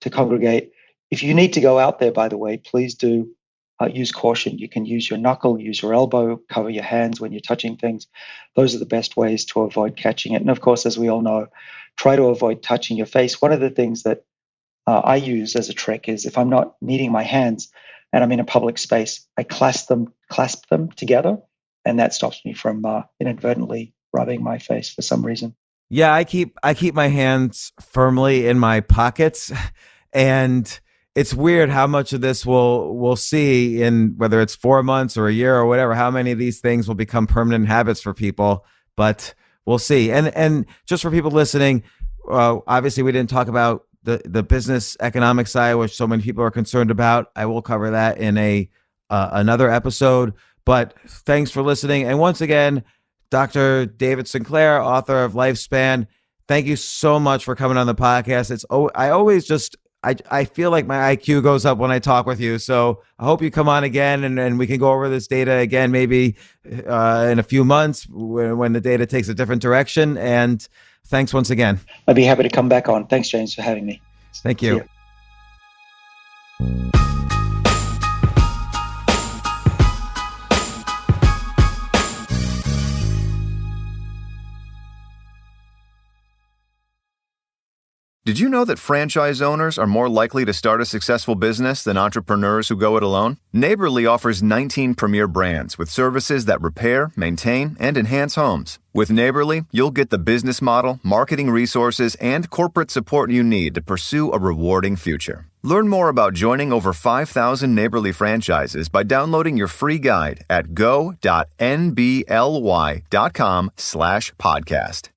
congregate. If you need to go out there, by the way, please do use caution. You can use your knuckle, use your elbow, cover your hands when you're touching things. Those are the best ways to avoid catching it. And of course, as we all know, try to avoid touching your face. One of the things that I use as a trick is, if I'm not needing my hands and I'm in a public space, I clasp them together, and that stops me from inadvertently rubbing my face for some reason.
Yeah, I keep my hands firmly in my pockets, and it's weird how much of this we'll see in, whether it's 4 months or a year or whatever, how many of these things will become permanent habits for people, but we'll see. And just for people listening, obviously we didn't talk about the business economic side, which so many people are concerned about. I will cover that in another episode, but thanks for listening. And once again, Dr. David Sinclair, author of Lifespan, thank you so much for coming on the podcast. I feel like my IQ goes up when I talk with you. So I hope you come on again, and we can go over this data again, maybe in a few months when the data takes a different direction. And thanks once again.
I'd be happy to come back on. Thanks, James, for having me.
Thank you.
Did you know that franchise owners are more likely to start a successful business than entrepreneurs who go it alone? Neighborly offers 19 premier brands with services that repair, maintain, and enhance homes. With Neighborly, you'll get the business model, marketing resources, and corporate support you need to pursue a rewarding future. Learn more about joining over 5,000 Neighborly franchises by downloading your free guide at go.nbly.com/podcast.